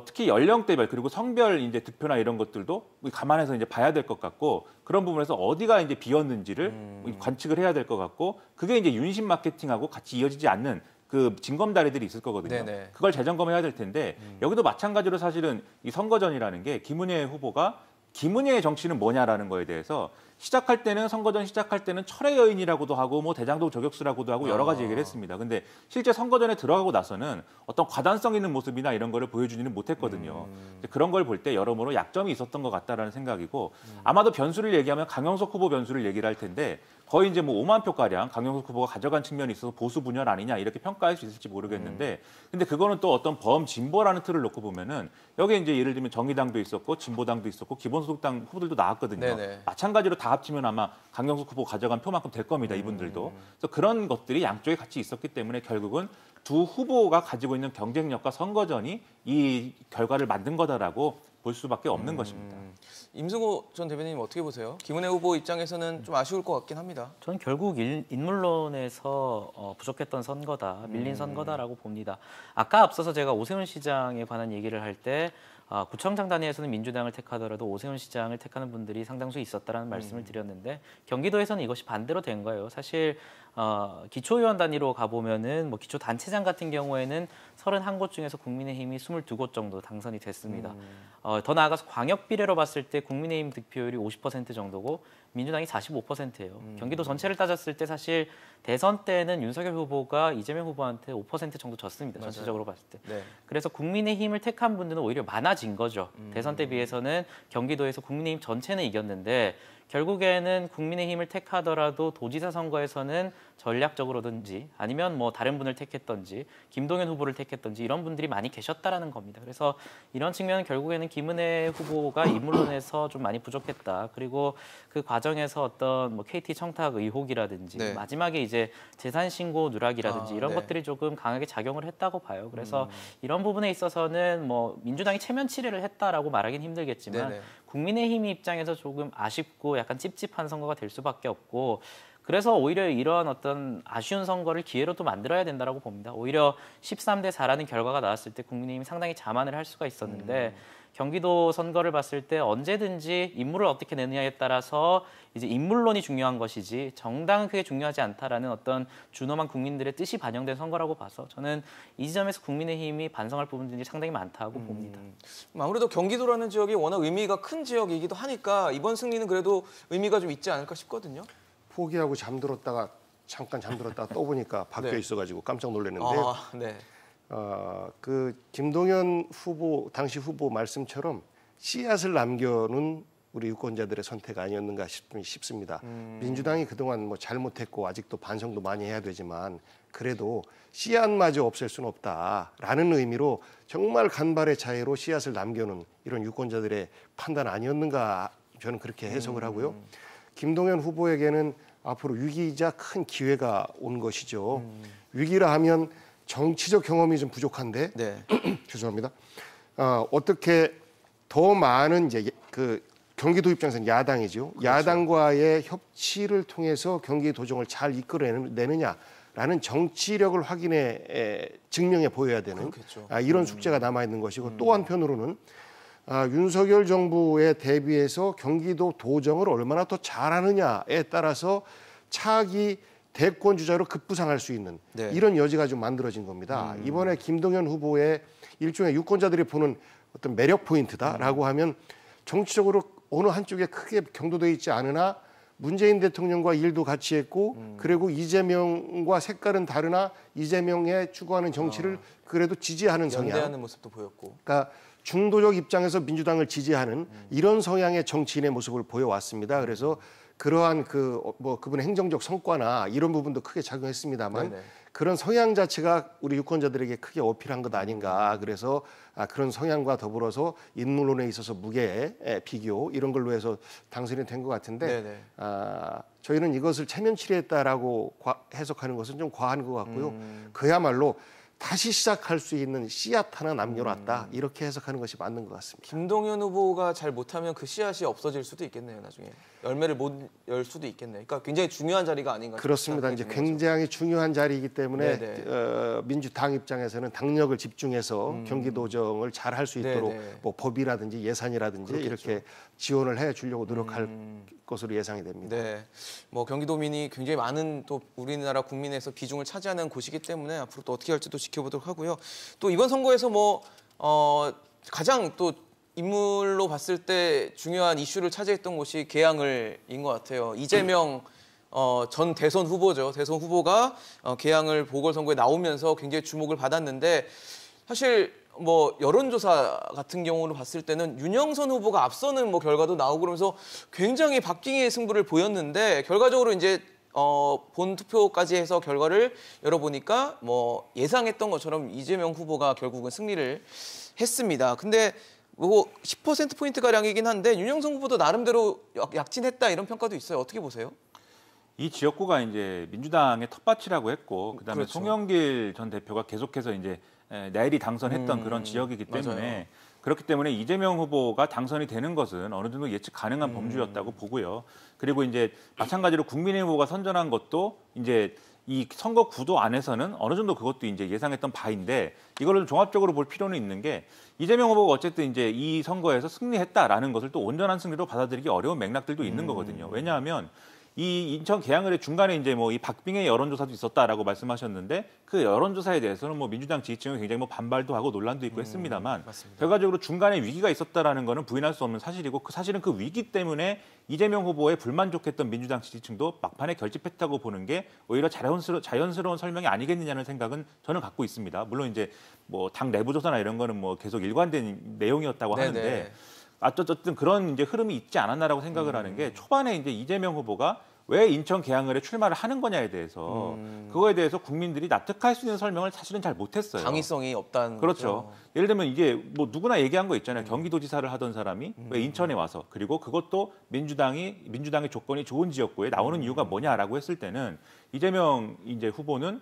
특히 연령대별 그리고 성별 이제 득표나 이런 것들도 감안해서 이제 봐야 될 것 같고 그런 부분에서 어디가 이제 비었는지를 관측을 해야 될 것 같고 그게 이제 윤심 마케팅하고 같이 이어지지 않는 그 징검다리들이 있을 거거든요.
네네.
그걸 재점검해야 될 텐데 여기도 마찬가지로 사실은 이 선거전이라는 게 김은혜 후보가 김은혜의 정치는 뭐냐라는 거에 대해서 시작할 때는 선거전 시작할 때는 철의 여인이라고도 하고 뭐 대장동 저격수라고도 하고 여러 가지 얘기를 했습니다. 근데 실제 선거전에 들어가고 나서는 어떤 과단성 있는 모습이나 이런 거를 보여주지는 못했거든요. 그런 걸 볼 때 여러모로 약점이 있었던 것 같다라는 생각이고 아마도 변수를 얘기하면 강영석 후보 변수를 얘기를 할 텐데 거의 이제 뭐 5만 표가량 강용석 후보가 가져간 측면이 있어서 보수 분열 아니냐 이렇게 평가할 수 있을지 모르겠는데 근데 그거는 또 어떤 범진보라는 틀을 놓고 보면은 여기에 이제 예를 들면 정의당도 있었고 진보당도 있었고 기본소득당 후보들도 나왔거든요.
네네.
마찬가지로 다 합치면 아마 강용석 후보 가져간 표만큼 될 겁니다. 이분들도. 그래서 그런 것들이 양쪽에 같이 있었기 때문에 결국은 두 후보가 가지고 있는 경쟁력과 선거전이 이 결과를 만든 거다라고 볼 수밖에 없는 것입니다.
임승호 전 대변인님 어떻게 보세요? 김은혜 후보 입장에서는 좀 아쉬울 것 같긴 합니다.
저는 결국 인물론에서 부족했던 선거다, 밀린 선거다라고 봅니다. 아까 앞서서 제가 오세훈 시장에 관한 얘기를 할 때 구청장 단위에서는 민주당을 택하더라도 오세훈 시장을 택하는 분들이 상당수 있었다라는 말씀을 드렸는데 경기도에서는 이것이 반대로 된 거예요. 사실 기초의원 단위로 가보면은 뭐 기초단체장 같은 경우에는 31곳 중에서 국민의힘이 22곳 정도 당선이 됐습니다. 더 나아가서 광역 비례로 봤을 때 국민의힘 득표율이 50% 정도고 민주당이 45%예요. 경기도 전체를 따졌을 때 사실 대선 때는 윤석열 후보가 이재명 후보한테 5% 정도 졌습니다.
맞아요.
전체적으로 봤을 때.
네.
그래서 국민의힘을 택한 분들은 오히려 많아진 거죠. 대선 때 비해서는 경기도에서 국민의힘 전체는 이겼는데 결국에는 국민의힘을 택하더라도 도지사 선거에서는 전략적으로든지 아니면 뭐 다른 분을 택했던지 김동연 후보를 택했던지 이런 분들이 많이 계셨다라는 겁니다. 그래서 이런 측면은 결국에는 김은혜 후보가 인물론에서 좀 많이 부족했다. 그리고 그 과정에서 어떤 뭐 KT 청탁 의혹이라든지
네.
마지막에 이제 재산 신고 누락이라든지 이런
네.
것들이 조금 강하게 작용을 했다고 봐요. 그래서 이런 부분에 있어서는 뭐 민주당이 체면 치레를 했다라고 말하기는 힘들겠지만
네네.
국민의힘 입장에서 조금 아쉽고 약간 찝찝한 선거가 될 수밖에 없고 그래서 오히려 이런 어떤 아쉬운 선거를 기회로 또 만들어야 된다고 봅니다. 오히려 13대 4라는 결과가 나왔을 때 국민의힘이 상당히 자만을 할 수가 있었는데 경기도 선거를 봤을 때 언제든지 인물을 어떻게 내느냐에 따라서 이제 인물론이 중요한 것이지 정당은 크게 중요하지 않다라는 어떤 준엄한 국민들의 뜻이 반영된 선거라고 봐서 저는 이 지점에서 국민의힘이 반성할 부분들이 상당히 많다고 봅니다.
아무래도 경기도라는 지역이 워낙 의미가 큰 지역이기도 하니까 이번 승리는 그래도 의미가 좀 있지 않을까 싶거든요.
포기하고 잠들었다가 잠깐 잠들었다가 또 보니까 바뀌어
네.
있어가지고 깜짝 놀랐는데
네.
그 김동연 후보 당시 후보 말씀처럼 씨앗을 남겨놓은 우리 유권자들의 선택 아니었는가 싶습니다. 민주당이 그동안 뭐 잘못했고 아직도 반성도 많이 해야 되지만 그래도 씨앗마저 없앨 수는 없다라는 의미로 정말 간발의 차이로 씨앗을 남겨놓은 이런 유권자들의 판단 아니었는가 저는 그렇게 해석을 하고요. 김동연 후보에게는 앞으로 위기이자 큰 기회가 온 것이죠. 위기라 하면 정치적 경험이 좀 부족한데
네.
죄송합니다. 어떻게 더 많은 이제 그 경기도 입장에서는 야당이죠. 그렇죠. 야당과의 협치를 통해서 경기 도정을 잘 이끌어내느냐라는 정치력을 증명해 보여야 되는 이런 숙제가 남아 있는 것이고 또 한편으로는 윤석열 정부에 대비해서 경기도 도정을 얼마나 더 잘하느냐에 따라서 차기 대권 주자로 급부상할 수 있는
네.
이런 여지가 좀 만들어진 겁니다. 이번에 김동연 후보의 일종의 유권자들이 보는 어떤 매력 포인트다라고 하면 정치적으로 어느 한쪽에 크게 경도돼 있지 않으나 문재인 대통령과 일도 같이 했고 그리고 이재명과 색깔은 다르나 이재명의 추구하는 정치를 그래도 지지하는 성향.
연대하는 모습도 보였고.
그러니까 중도적 입장에서 민주당을 지지하는 이런 성향의 정치인의 모습을 보여왔습니다. 그래서 그러한 그분의 행정적 성과나 이런 부분도 크게 작용했습니다만
네네.
그런 성향 자체가 우리 유권자들에게 크게 어필한 것 아닌가. 그래서 그런 성향과 더불어서 인물론에 있어서 무게, 비교 이런 걸로 해서 당선이 된 것 같은데 저희는 이것을 체면치레했다라고 해석하는 것은 좀 과한 것 같고요. 그야말로 다시 시작할 수 있는 씨앗 하나 남겨놨다. 이렇게 해석하는 것이 맞는 것 같습니다.
김동연 후보가 잘 못하면 그 씨앗이 없어질 수도 있겠네요. 나중에 열매를 못 열 수도 있겠네요. 그러니까 굉장히 중요한 자리가 아닌가.
그렇습니다. 이제 굉장히 중요한 자리이기 때문에 민주당 입장에서는 당력을 집중해서 경기도정을 잘 할 수 있도록 뭐 법이라든지 예산이라든지 그렇겠죠. 이렇게 지원을 해주려고 노력할 것으로 예상이 됩니다.
네, 뭐 경기도민이 굉장히 많은 또 우리나라 국민에서 비중을 차지하는 곳이기 때문에 앞으로 또 어떻게 할지도 지켜보도록 하고요. 또 이번 선거에서 가장 또 인물로 봤을 때 중요한 이슈를 차지했던 곳이 계양을인 것 같아요. 이재명 전 대선 후보죠. 대선 후보가 계양을 보궐선거에 나오면서 굉장히 주목을 받았는데 사실 뭐 여론조사 같은 경우로 봤을 때는 윤영선 후보가 앞서는 뭐 결과도 나오고 그러면서 굉장히 박빙의 승부를 보였는데 결과적으로 이제 본 투표까지 해서 결과를 열어보니까 뭐 예상했던 것처럼 이재명 후보가 결국은 승리를 했습니다. 근데 뭐 10%포인트 가량이긴 한데 윤영석 후보도 나름대로 약진했다 이런 평가도 있어요. 어떻게 보세요?
이 지역구가 이제 민주당의 텃밭이라고 했고 그다음에
그렇죠.
송영길 전 대표가 계속해서 이제 내일이 당선했던 그런 지역이기 때문에
맞아요.
그렇기 때문에 이재명 후보가 당선이 되는 것은 어느 정도 예측 가능한 범주였다고 보고요. 그리고 이제 마찬가지로 국민의힘 후보가 선전한 것도 이제 이 선거 구도 안에서는 어느 정도 그것도 이제 예상했던 바인데 이거를 종합적으로 볼 필요는 있는 게 이재명 후보가 어쨌든 이제 이 선거에서 승리했다라는 것을 또 온전한 승리로 받아들이기 어려운 맥락들도 있는 거거든요. 왜냐하면 이 인천 계양을의 중간에 이제 뭐 이 박빙의 여론조사도 있었다라고 말씀하셨는데 그 여론조사에 대해서는 뭐 민주당 지지층은 굉장히 뭐 반발도 하고 논란도 있고 했습니다만
맞습니다.
결과적으로 중간에 위기가 있었다라는 거는 부인할 수 없는 사실이고 사실은 그 위기 때문에 이재명 후보에 불만족했던 민주당 지지층도 막판에 결집했다고 보는 게 오히려 자연스러운 설명이 아니겠느냐는 생각은 저는 갖고 있습니다. 물론 이제 뭐 당 내부 조사나 이런 거는 뭐 계속 일관된 내용이었다고
네네.
하는데 어쨌든 그런 이제 흐름이 있지 않았나라고 생각을 하는 게 초반에 이제 이재명 후보가 왜 인천 계양을에 출마를 하는 거냐에 대해서 그거에 대해서 국민들이 납득할 수 있는 설명을 사실은 잘 못했어요.
당위성이 없다는
그렇죠.
거죠.
예를 들면 이게 뭐 누구나 얘기한 거 있잖아요. 경기도지사를 하던 사람이 왜 인천에 와서 그리고 그것도 민주당의 조건이 좋은 지역구에 나오는 이유가 뭐냐라고 했을 때는 이재명 이제 후보는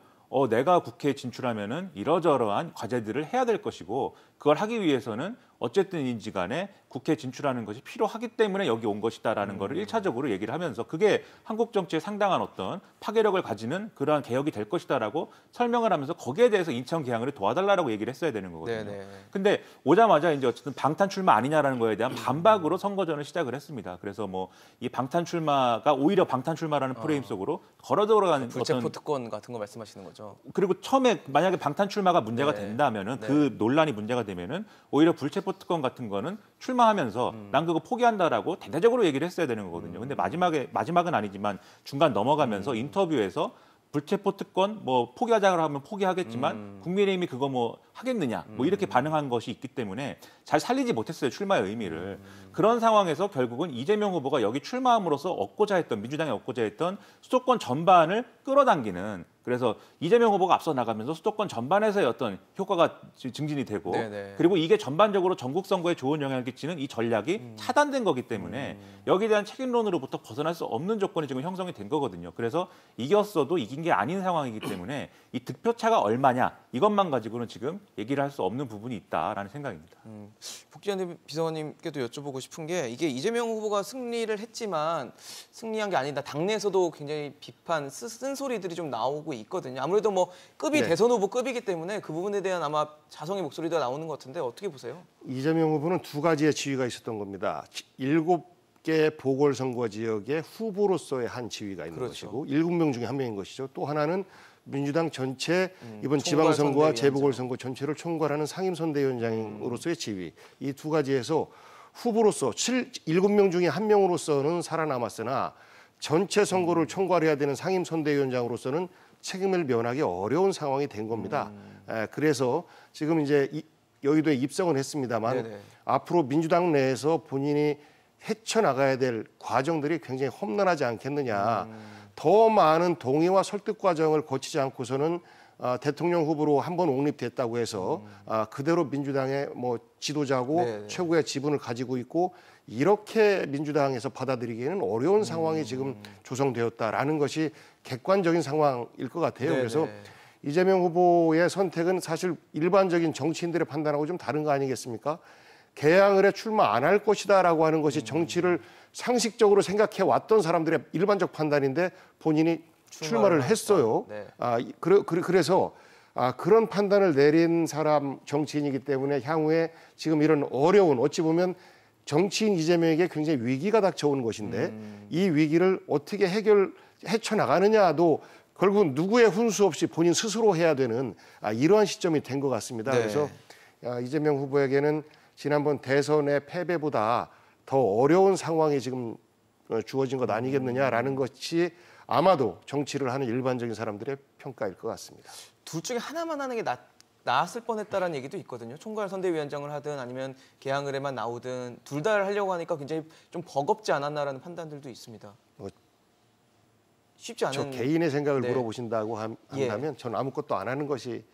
내가 국회에 진출하면은 이러저러한 과제들을 해야 될 것이고 그걸 하기 위해서는 어쨌든인지 간에 국회에 진출하는 것이 필요하기 때문에 여기 온 것이다라는 거를 1차적으로 얘기를 하면서 그게 한국 정치에 상당한 어떤 파괴력을 가지는 그러한 개혁이 될 것이다라고 설명을 하면서 거기에 대해서 인천 계양을 도와달라고 얘기를 했어야 되는 거거든요.
네네.
근데 오자마자 이제 어쨌든 방탄 출마 아니냐라는 거에 대한 반박으로 선거전을 시작을 했습니다. 그래서 뭐 이 방탄 출마가 오히려 방탄 출마라는 프레임 속으로 걸어 들어가는
불체포 특권 같은 거 말씀하시는 거죠.
그리고 처음에 만약에 방탄 출마가 문제가
네.
된다면은
네.
그 논란이 문제가 되면은 오히려 불체포 특권 같은 거는 출마하면서 난 그거 포기한다라고 대대적으로 얘기를 했어야 되는 거거든요. 근데 마지막은 아니지만 중간 넘어가면서 인터뷰에서 불체포 특권 뭐 포기하자고 하면 포기하겠지만 국민의힘이 그거 뭐 하겠느냐 뭐 이렇게 반응한 것이 있기 때문에 잘 살리지 못했어요 출마의 의미를. 그런 상황에서 결국은 이재명 후보가 여기 출마함으로써 민주당이 얻고자 했던 수도권 전반을 끌어당기는 그래서 이재명 후보가 앞서 나가면서 수도권 전반에서의 어떤 효과가 증진이 되고
네네.
그리고 이게 전반적으로 전국 선거에 좋은 영향을 끼치는 이 전략이 차단된 거기 때문에 여기에 대한 책임론으로부터 벗어날 수 없는 조건이 지금 형성이 된 거거든요. 그래서 이겼어도 이긴 게 아닌 상황이기 때문에 이 득표차가 얼마냐 이것만 가지고는 지금 얘기를 할 수 없는 부분이 있다라는 생각입니다.
복지현 비서관님께도 여쭤보고 싶은 게 이게 이재명 후보가 승리를 했지만 승리한 게 아니다. 당내에서도 굉장히 비판, 쓴소리들이 좀 나오고 있거든요. 아무래도 뭐 급이
네.
대선 후보 급이기 때문에 그 부분에 대한 아마 자성의 목소리도 나오는 것 같은데 어떻게 보세요?
이재명 후보는 두 가지의 지위가 있었던 겁니다. 7개 보궐선거 지역의 후보로서의 한 지위가 있는
그렇죠.
것이고 7명 중에 한 명인 것이죠. 또 하나는 민주당 전체 이번
총괄
지방선거와
선대위원장.
재보궐선거 전체를 총괄하는 상임선대위원장으로서의 지위. 이 두 가지에서 후보로서 7명 중에 한 명으로서는 살아남았으나 전체 선거를 총괄해야 되는 상임선대위원장으로서는 책임을 면하기 어려운 상황이 된 겁니다. 그래서 지금 이제 여의도에 입성은 했습니다만
네네.
앞으로 민주당 내에서 본인이 헤쳐나가야 될 과정들이 굉장히 험난하지 않겠느냐. 더 많은 동의와 설득 과정을 거치지 않고서는 대통령 후보로 한번 옹립됐다고 해서 그대로 민주당의 뭐 지도자고
네네.
최고의 지분을 가지고 있고 이렇게 민주당에서 받아들이기에는 어려운 상황이 지금 조성되었다라는 것이 객관적인 상황일 것 같아요.
네네.
그래서 이재명 후보의 선택은 사실 일반적인 정치인들의 판단하고 좀 다른 거 아니겠습니까? 계양을에 출마 안 할 것이다라고 하는 것이 정치를 상식적으로 생각해 왔던 사람들의 일반적 판단인데 본인이 출마를 했어요.
네.
그래서 그런 판단을 내린 사람 정치인이기 때문에 향후에 지금 이런 어려운 어찌 보면 정치인 이재명에게 굉장히 위기가 닥쳐오는 것인데 이 위기를 어떻게 헤쳐나가느냐도 결국 누구의 훈수 없이 본인 스스로 해야 되는 이러한 시점이 된 것 같습니다.
네.
그래서 이재명 후보에게는 지난번 대선의 패배보다 더 어려운 상황이 지금 주어진 것 아니겠느냐라는 것이 아마도 정치를 하는 일반적인 사람들의 평가일 것 같습니다.
둘 중에 하나만 하는 게 나았을 뻔했다라는 얘기도 있거든요. 총괄 선대위원장을 하든 아니면 계양을에만 나오든 둘 다 하려고 하니까 굉장히 좀 버겁지 않았나라는 판단들도 있습니다. 쉽지 않은.
저 개인의 생각을
네.
물어보신다고 한다면 저는 아무것도 안 하는 것이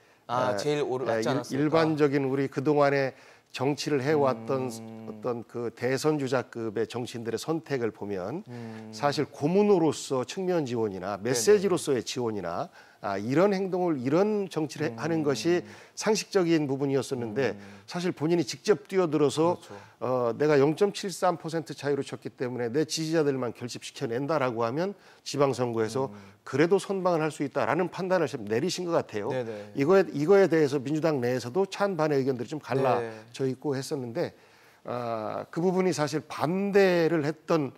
제일 낫지 않았을까?
일반적인 우리 그동안의 정치를 해왔던 어떤 그 대선 주자급의 정치인들의 선택을 보면 사실 고문으로서 측면 지원이나 메시지로서의 지원이나 이런 행동을 이런 정치를 하는 것이 상식적인 부분이었었는데 사실 본인이 직접 뛰어들어서
그렇죠.
내가 0.73% 차이로 쳤기 때문에 내 지지자들만 결집시켜낸다라고 하면 지방선거에서 그래도 선방을 할 수 있다라는 판단을 내리신 것 같아요.
네네.
이거에 대해서 민주당 내에서도 찬반의 의견들이 좀 갈라져
네.
있고 했었는데 그 부분이 사실 반대를 했던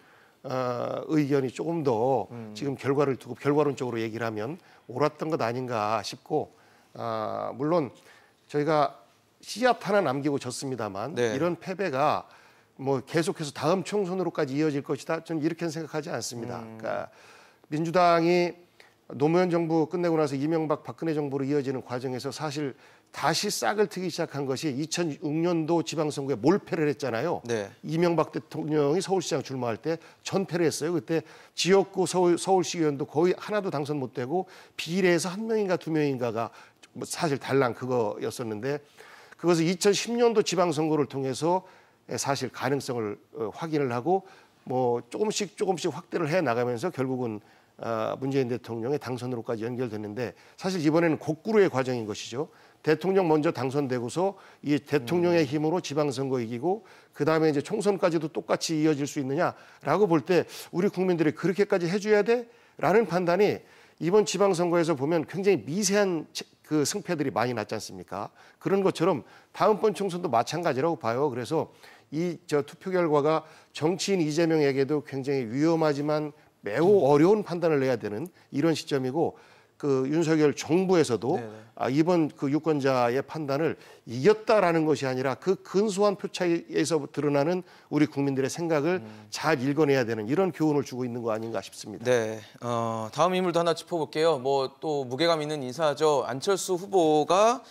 의견이 조금 더 지금 결과를 두고 결과론적으로 얘기를 하면 옳았던 것 아닌가 싶고 물론 저희가 씨앗 하나 남기고 졌습니다만
네.
이런 패배가 뭐 계속해서 다음 총선으로까지 이어질 것이다. 저는 이렇게는 생각하지 않습니다. 그러니까 민주당이 노무현 정부 끝내고 나서 이명박 박근혜 정부로 이어지는 과정에서 사실 다시 싹을 트기 시작한 것이 2006년도 지방선거에 몰패를 했잖아요.
네.
이명박 대통령이 서울시장 출마할 때 전패를 했어요. 그때 지역구 서울시의원도 거의 하나도 당선 못 되고 비례해서 한 명인가 두 명인가가 사실 달랑 그거였었는데 그것을 2010년도 지방선거를 통해서 사실 가능성을 확인을 하고 뭐 조금씩 확대를 해 나가면서 결국은 문재인 대통령의 당선으로까지 연결됐는데 사실 이번에는 거꾸로의 과정인 것이죠. 대통령 먼저 당선되고서 이 대통령의 힘으로 지방선거 이기고 그다음에 이제 총선까지도 똑같이 이어질 수 있느냐라고 볼 때 우리 국민들이 그렇게까지 해줘야 돼라는 판단이 이번 지방선거에서 보면 굉장히 미세한 그 승패들이 많이 났지 않습니까? 그런 것처럼 다음번 총선도 마찬가지라고 봐요. 그래서 이 투표 결과가 정치인 이재명에게도 굉장히 위험하지만 매우 어려운 판단을 내야 되는 이런 시점이고 그 윤석열 정부에서도 이번 그 유권자의 판단을 이겼다라는 것이 아니라 그 근소한 표 차이에서 드러나는 우리 국민들의 생각을 잘 읽어내야 되는 이런 교훈을 주고 있는 거 아닌가 싶습니다.
네, 다음 인물도 하나 짚어볼게요. 뭐 또 무게감 있는 인사죠. 안철수 후보가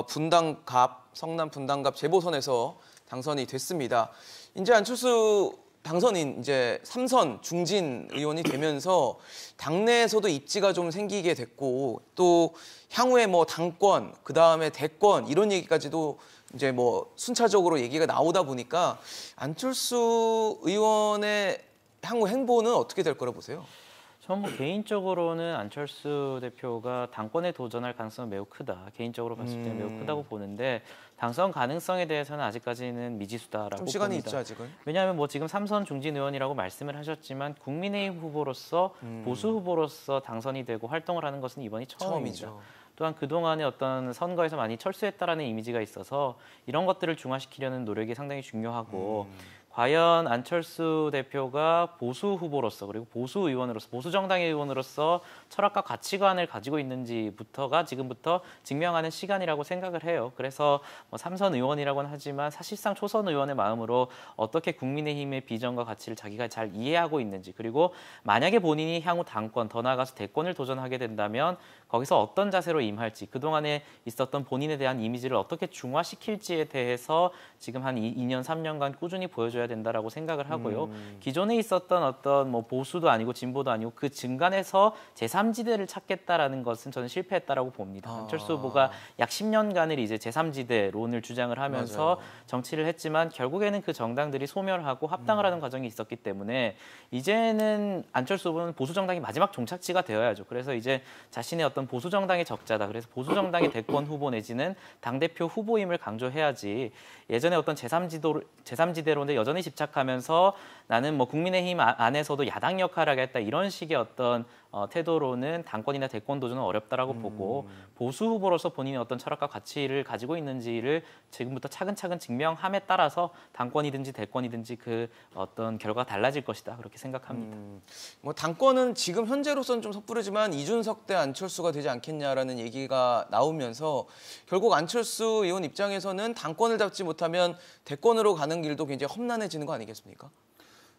분당갑, 성남 분당갑 재보선에서 당선이 됐습니다. 이제 안철수 당선인 이제 3선 중진 의원이 되면서 당내에서도 입지가 좀 생기게 됐고 또 향후에 뭐 당권, 그 다음에 대권 이런 얘기까지도 이제 뭐 순차적으로 얘기가 나오다 보니까 안철수 의원의 향후 행보는 어떻게 될 거라 보세요?
저는 뭐 개인적으로는 안철수 대표가 당권에 도전할 가능성은 매우 크다. 개인적으로 봤을 때 매우 크다고 보는데 당선 가능성에 대해서는 아직까지는 미지수다라고
좀 시간이
봅니다.
있죠, 아직은.
왜냐하면 뭐 지금 3선 중진 의원이라고 말씀을 하셨지만 국민의힘 후보로서 보수 후보로서 당선이 되고 활동을 하는 것은 이번이 처음입니다.
처음이죠.
또한 그동안의 어떤 선거에서 많이 철수했다라는 이미지가 있어서 이런 것들을 중화시키려는 노력이 상당히 중요하고 과연 안철수 대표가 보수 후보로서 그리고 보수 의원으로서 보수 정당의 의원으로서 철학과 가치관을 가지고 있는지부터가 지금부터 증명하는 시간이라고 생각을 해요. 그래서 뭐 3선 의원이라고는 하지만 사실상 초선 의원의 마음으로 어떻게 국민의힘의 비전과 가치를 자기가 잘 이해하고 있는지 그리고 만약에 본인이 향후 당권 더 나아가서 대권을 도전하게 된다면 거기서 어떤 자세로 임할지 그동안에 있었던 본인에 대한 이미지를 어떻게 중화시킬지에 대해서 지금 한 2년, 3년간 꾸준히 보여줘야 된다라고 생각을 하고요. 기존에 있었던 어떤 뭐 보수도 아니고 진보도 아니고 그 중간에서 제3지대를 찾겠다라는 것은 저는 실패했다라고 봅니다. 안철수 후보가 약 10년간을 이제 제3지대론을 주장을 하면서
맞아요.
정치를 했지만 결국에는 그 정당들이 소멸하고 합당을 하는 과정이 있었기 때문에 이제는 안철수 후보는 보수 정당이 마지막 종착지가 되어야죠. 그래서 이제 자신의 어떤 보수 정당의 적자다. 그래서 보수 정당의 대권 후보 내지는 당대표 후보임을 강조해야지 예전에 어떤 제3지대론에 여전히 집착하면서 나는 뭐 국민의힘 안에서도 야당 역할을 하겠다 이런 식의 어떤 태도로는 당권이나 대권 도전은 어렵다라고 보고 보수 후보로서 본인이 어떤 철학과 가치를 가지고 있는지를 지금부터 차근차근 증명함에 따라서 당권이든지 대권이든지 그 어떤 결과가 달라질 것이다 그렇게 생각합니다.
뭐 당권은 지금 현재로서는 좀 섣부르지만 이준석 대 안철수가 되지 않겠냐라는 얘기가 나오면서 결국 안철수 의원 입장에서는 당권을 잡지 못하면 대권으로 가는 길도 굉장히 험난해지는 거 아니겠습니까?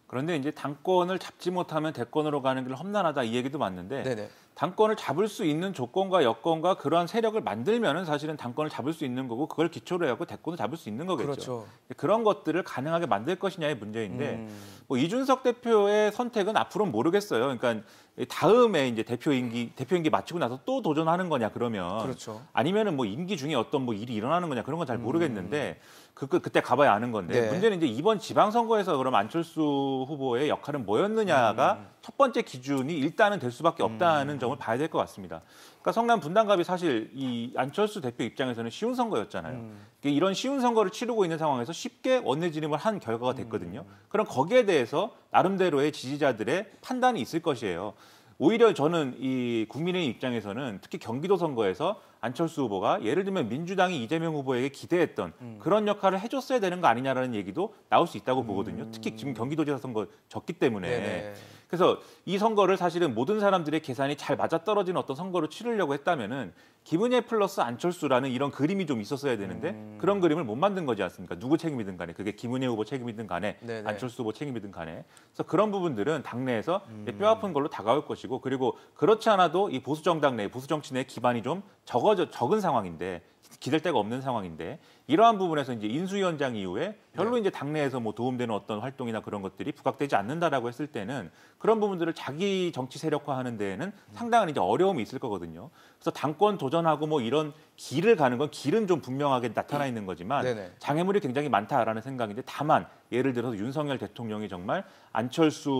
그런데 이제 당권을 잡지 못하면 대권으로 가는 길 험난하다 이 얘기도 맞는데
네네.
당권을 잡을 수 있는 조건과 여건과 그러한 세력을 만들면은 사실은 당권을 잡을 수 있는 거고 그걸 기초로 해갖고 대권을 잡을 수 있는 거겠죠.
그렇죠.
그런 것들을 가능하게 만들 것이냐의 문제인데 뭐 이준석 대표의 선택은 앞으로는 모르겠어요. 그러니까 다음에 이제 대표 임기 마치고 나서 또 도전하는 거냐 그러면
그렇죠.
아니면은 뭐 임기 중에 어떤 뭐 일이 일어나는 거냐 그런 건 잘 모르겠는데 그때 가봐야 아는 건데
네.
문제는 이제 이번 지방선거에서 그럼 안철수 후보의 역할은 뭐였느냐가 첫 번째 기준이 일단은 될 수밖에 없다는 점을 봐야 될 것 같습니다. 그러니까 성남 분당갑이 사실 이 안철수 대표 입장에서는 쉬운 선거였잖아요. 이런 쉬운 선거를 치르고 있는 상황에서 쉽게 원내 진입을 한 결과가 됐거든요. 그럼 거기에 대해서 나름대로의 지지자들의 판단이 있을 것이에요. 오히려 저는 이 국민의힘 입장에서는 특히 경기도 선거에서 안철수 후보가 예를 들면 민주당이 이재명 후보에게 기대했던 그런 역할을 해줬어야 되는 거 아니냐라는 얘기도 나올 수 있다고 보거든요. 특히 지금 경기도지사 선거 졌기 때문에.
네네.
그래서 이 선거를 사실은 모든 사람들의 계산이 잘 맞아떨어지는 어떤 선거를 치르려고 했다면은 김은혜 플러스 안철수라는 이런 그림이 좀 있었어야 되는데 그런 그림을 못 만든 거지 않습니까? 누구 책임이든 간에 그게 김은혜 후보 책임이든 간에
네네.
안철수 후보 책임이든 간에 그래서 그런 부분들은 당내에서 뼈아픈 걸로 다가올 것이고 그리고 그렇지 않아도 이 보수 정당 내 보수 정치 내 기반이 좀 적은 상황인데 기댈 데가 없는 상황인데 이러한 부분에서 이제 인수위원장 이후에 별로 이제 당내에서 뭐 도움되는 어떤 활동이나 그런 것들이 부각되지 않는다라고 했을 때는 그런 부분들을 자기 정치 세력화하는 데에는 상당한 이제 어려움이 있을 거거든요. 그래서 당권 도전하고 뭐 이런 길을 가는 건 길은 좀 분명하게 나타나 있는 거지만
네네.
장애물이 굉장히 많다라는 생각인데 다만 예를 들어서 윤석열 대통령이 정말 안철수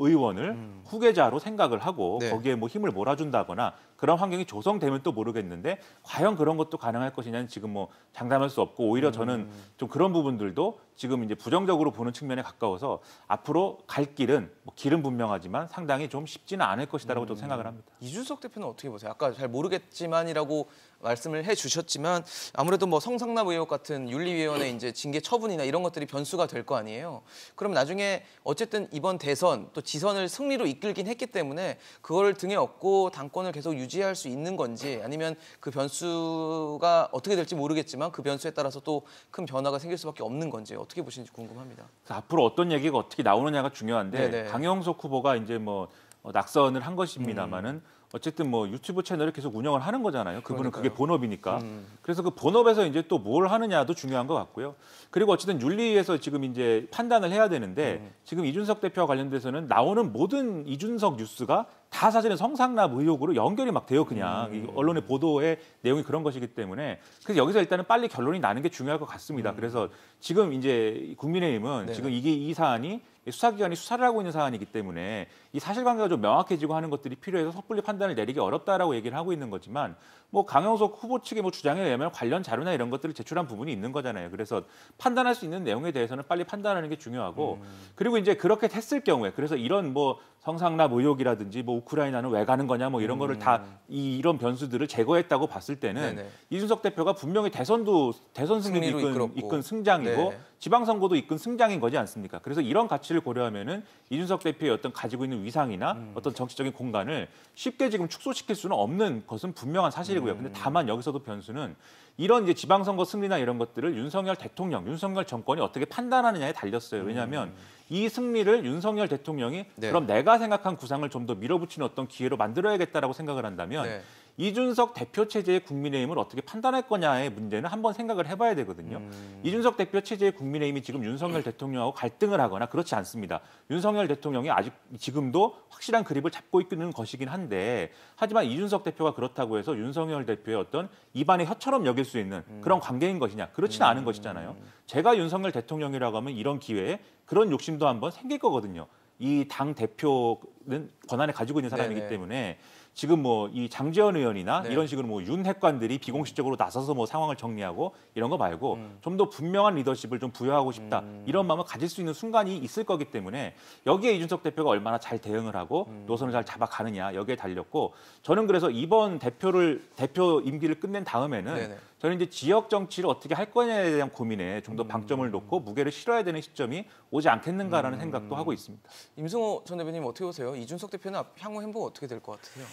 의원을 후계자로 생각을 하고
네.
거기에 뭐 힘을 몰아준다거나 그런 환경이 조성되면 또 모르겠는데 과연 그런 것도 가능할 것이냐는 지금 뭐 장담할 수 없고 오히려 저는 좀 그런 부분들도 지금 이제 부정적으로 보는 측면에 가까워서 앞으로 갈 길은 뭐 길은 분명하지만 상당히 좀 쉽지는 않을 것이다라고 저도 생각을 합니다.
이준석 대표는 어떻게 보세요? 아까 잘 모르겠지만이라고 말씀을 해주셨지만 아무래도 뭐 성상납 의혹 같은 윤리위원회 이제 징계 처분이나 이런 것들이 변수가 될 거 아니에요. 그럼 나중에 어쨌든 이번 대선 또 지선을 승리로 이끌긴 했기 때문에 그걸 등에 업고 당권을 계속 유지할 수 있는 건지 아니면 그 변수가 어떻게 될지 모르겠지만 그 변수에 따라서 또 큰 변화가 생길 수밖에 없는 건지 어떻게 보시는지 궁금합니다.
앞으로 어떤 얘기가 어떻게 나오느냐가 중요한데
네네.
강영석 후보가 이제 뭐 낙선을 한 것입니다만은 어쨌든 뭐 유튜브 채널을 계속 운영을 하는 거잖아요. 그분은 그게 본업이니까. 그래서 그 본업에서 이제 또 뭘 하느냐도 중요한 것 같고요. 그리고 어쨌든 윤리위에서 지금 이제 판단을 해야 되는데 지금 이준석 대표와 관련돼서는 나오는 모든 이준석 뉴스가 다 사실은 성상납 의혹으로 연결이 막 돼요. 그냥 이 언론의 보도의 내용이 그런 것이기 때문에 그래서 여기서 일단은 빨리 결론이 나는 게 중요할 것 같습니다. 그래서 지금 이제 국민의힘은
네네.
지금 이 사안이 수사기관이 수사를 하고 있는 사안이기 때문에 이 사실관계가 좀 명확해지고 하는 것들이 필요해서 섣불리 판단을 내리기 어렵다라고 얘기를 하고 있는 거지만 뭐 강영석 후보 측의 뭐 주장에 의하면 관련 자료나 이런 것들을 제출한 부분이 있는 거잖아요. 그래서 판단할 수 있는 내용에 대해서는 빨리 판단하는 게 중요하고 그리고 이제 그렇게 했을 경우에 그래서 이런 뭐 성상납 의혹이라든지 뭐 우크라이나는 왜 가는 거냐 뭐 이런 거를 다 이런 변수들을 제거했다고 봤을 때는
네네.
이준석 대표가 분명히 대선 승리도
승리로 이끌었고.
이끈 승장이고
네.
지방선거도 이끈 승장인 거지 않습니까? 그래서 이런 가치를 고려하면은 이준석 대표의 어떤 가지고 있는 위상이나 어떤 정치적인 공간을 쉽게 지금 축소시킬 수는 없는 것은 분명한 사실이고요. 근데 다만 여기서도 변수는 이런 이제 지방선거 승리나 이런 것들을 윤석열 대통령, 윤석열 정권이 어떻게 판단하느냐에 달렸어요. 왜냐하면 이 승리를 윤석열 대통령이
네.
그럼 내가 생각한 구상을 좀 더 밀어붙이는 어떤 기회로 만들어야겠다라고 생각을 한다면
네.
이준석 대표 체제의 국민의힘을 어떻게 판단할 거냐의 문제는 한번 생각을 해봐야 되거든요. 이준석 대표 체제의 국민의힘이 지금 윤석열 대통령하고 갈등을 하거나 그렇지 않습니다. 윤석열 대통령이 아직 지금도 확실한 그립을 잡고 있는 것이긴 한데 하지만 이준석 대표가 그렇다고 해서 윤석열 대표의 어떤 입안의 혀처럼 여길 수 있는 그런 관계인 것이냐? 그렇지는 않은 것이잖아요. 제가 윤석열 대통령이라고 하면 이런 기회에 그런 욕심도 한번 생길 거거든요. 이 당 대표는 권한을 가지고 있는 사람이기
네네.
때문에 지금 뭐 이 장제원 의원이나
네.
이런 식으로 뭐 윤핵관들이 비공식적으로 나서서 뭐 상황을 정리하고 이런 거 말고 좀 더 분명한 리더십을 좀 부여하고 싶다 이런 마음을 가질 수 있는 순간이 있을 거기 때문에 여기에 이준석 대표가 얼마나 잘 대응을 하고 노선을 잘 잡아가느냐 여기에 달렸고 저는 그래서 이번 대표 임기를 끝낸 다음에는
네네.
저는 이제 지역 정치를 어떻게 할 거냐에 대한 고민에 좀 더 방점을 놓고 무게를 실어야 되는 시점이 오지 않겠는가라는 생각도 하고 있습니다.
임승호 전 대표님 어떻게 보세요? 이준석 대표는 향후 행보가 어떻게 될 것 같으세요?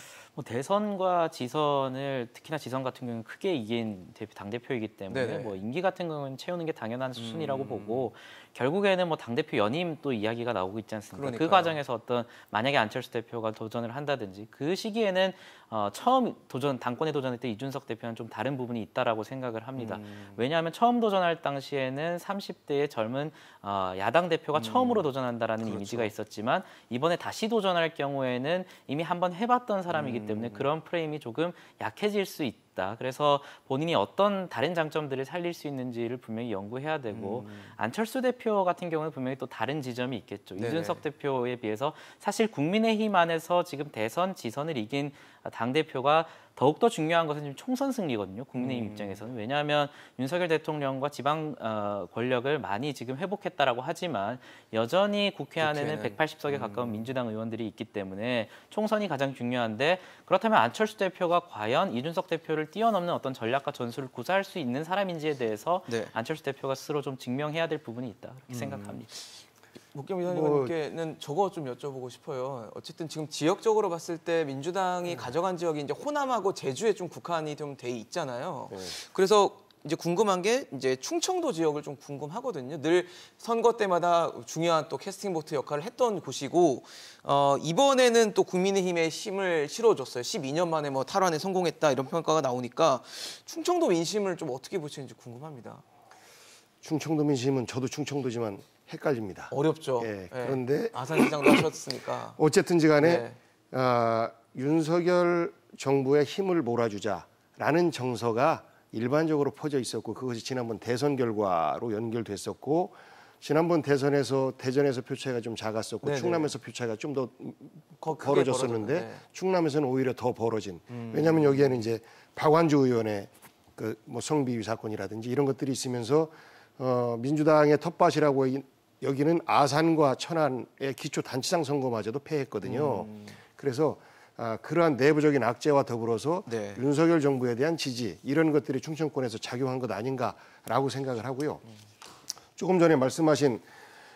대선과 지선을 특히나 지선 같은 경우는 크게 이긴 당대표이기 때문에
네네.
뭐 임기 같은 경우는 채우는 게 당연한 수순이라고 보고 결국에는 뭐 당대표 연임 또 이야기가 나오고 있지 않습니까?
그러니까요.
그 과정에서 어떤 만약에 안철수 대표가 도전을 한다든지 그 시기에는 처음 당권에 도전할 때 이준석 대표는 좀 다른 부분이 있다라고 생각을 합니다. 왜냐하면 처음 도전할 당시에는 30대의 젊은 야당 대표가 처음으로 도전한다라는
그렇죠.
이미지가 있었지만 이번에 다시 도전할 경우에는 이미 한번 해봤던 사람이기 때문에 그런 프레임이 조금 약해질 수 있다. 그래서 본인이 어떤 다른 장점들을 살릴 수 있는지를 분명히 연구해야 되고 안철수 대표 같은 경우는 분명히 또 다른 지점이 있겠죠.
네네.
이준석 대표에 비해서 사실 국민의힘 안에서 지금 대선, 지선을 이긴 당대표가 더욱더 중요한 것은 지금 총선 승리거든요. 국민의힘 입장에서는. 왜냐하면 윤석열 대통령과 지방 권력을 많이 지금 회복했다라고 하지만 여전히 국회 안에는 180석에 가까운 민주당 의원들이 있기 때문에 총선이 가장 중요한데 그렇다면 안철수 대표가 과연 이준석 대표를 뛰어넘는 어떤 전략과 전술을 구사할 수 있는 사람인지에 대해서
네.
안철수 대표가 스스로 좀 증명해야 될 부분이 있다. 그렇게 생각합니다.
목경 이사님께는 저거 좀 여쭤보고 싶어요. 어쨌든 지금 지역적으로 봤을 때 민주당이 가져간 지역이 이제 호남하고 제주에 좀 국한이 좀 돼 있잖아요. 그래서 이제 궁금한 게 이제 충청도 지역을 좀 궁금하거든요. 늘 선거 때마다 중요한 또 캐스팅 보트 역할을 했던 곳이고 이번에는 또 국민의힘에 힘을 실어줬어요. 12년 만에 뭐 탈환에 성공했다 이런 평가가 나오니까 충청도 민심을 좀 어떻게 보시는지 궁금합니다.
충청도 민심은 저도 충청도지만 헷갈립니다.
어렵죠.
예,
네.
그런데
아산시장도 하셨으니까.
어쨌든지 간에
네.
윤석열 정부의 힘을 몰아주자라는 정서가 일반적으로 퍼져 있었고 그것이 지난번 대선 결과로 연결됐었고 지난번 대선에서 대전에서 표 차이가 좀 작았었고
네네.
충남에서 표 차이가 좀 더
크게
벌어졌었는데
벌어졌는데.
충남에서는 오히려 더 벌어진. 왜냐하면 여기에는 이제 박완주 의원의 그 뭐 성비위 사건이라든지 이런 것들이 있으면서 민주당의 텃밭이라고 여기는 아산과 천안의 기초 단체장 선거마저도 패했거든요. 그래서 그러한 내부적인 악재와 더불어서
네.
윤석열 정부에 대한 지지 이런 것들이 충청권에서 작용한 것 아닌가라고 생각을 하고요. 조금 전에 말씀하신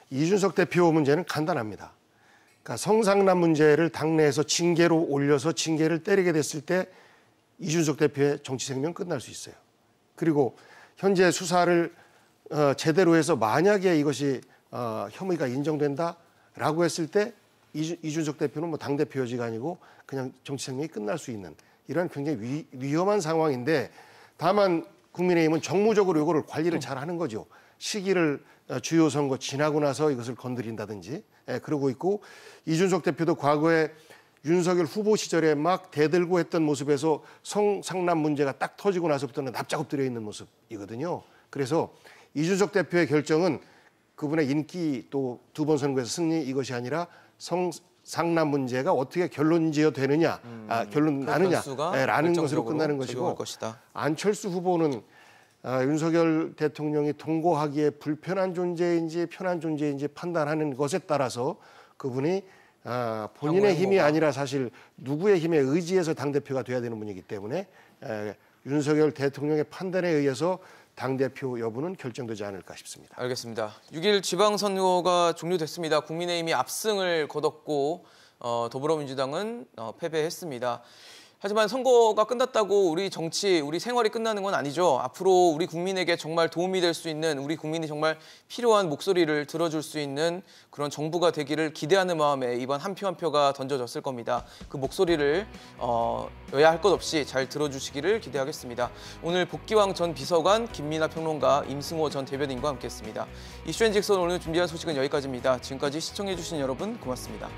이준석 대표 문제는 간단합니다. 그러니까 성상남 문제를 당내에서 징계로 올려서 징계를 때리게 됐을 때 이준석 대표의 정치 생명 끝날 수 있어요. 그리고 현재 수사를 제대로 해서 만약에 이것이 혐의가 인정된다라고 했을 때 이준석 대표는 뭐 당대표 여지가 아니고 그냥 정치 생명이 끝날 수 있는 이런 굉장히 위험한 상황인데 다만 국민의힘은 정무적으로 이거를 관리를 잘 하는 거죠. 시기를 주요 선거 지나고 나서 이것을 건드린다든지 그러고 있고 이준석 대표도 과거에 윤석열 후보 시절에 막 대들고 했던 모습에서 성상남 문제가 딱 터지고 나서부터는 납작엎드려 있는 모습이거든요. 그래서 이준석 대표의 결정은 그분의 인기 또 두 번 선거에서 승리 이것이 아니라 성상남 문제가 어떻게 결론지어 되느냐, 결론 나느냐라는 것으로 끝나는 것이고 안철수 후보는 윤석열 대통령이 통고하기에 불편한 존재인지 편한 존재인지 판단하는 것에 따라서 그분이 본인의 힘이 아니라 사실 누구의 힘에 의지해서 당대표가 돼야 되는 분이기 때문에 윤석열 대통령의 판단에 의해서 당대표 여부는 결정되지 않을까 싶습니다.
알겠습니다. 6일 지방선거가 종료됐습니다. 국민의힘이 압승을 거뒀고 더불어민주당은 패배했습니다. 하지만 선거가 끝났다고 우리 정치, 우리 생활이 끝나는 건 아니죠. 앞으로 우리 국민에게 정말 도움이 될 수 있는 우리 국민이 정말 필요한 목소리를 들어줄 수 있는 그런 정부가 되기를 기대하는 마음에 이번 한 표 한 표가 던져졌을 겁니다. 그 목소리를 여야 할 것 없이 잘 들어주시기를 기대하겠습니다. 오늘 복귀왕 전 비서관, 김민하 평론가, 임승호 전 대변인과 함께했습니다. 이슈앤직선 오늘 준비한 소식은 여기까지입니다. 지금까지 시청해주신 여러분 고맙습니다.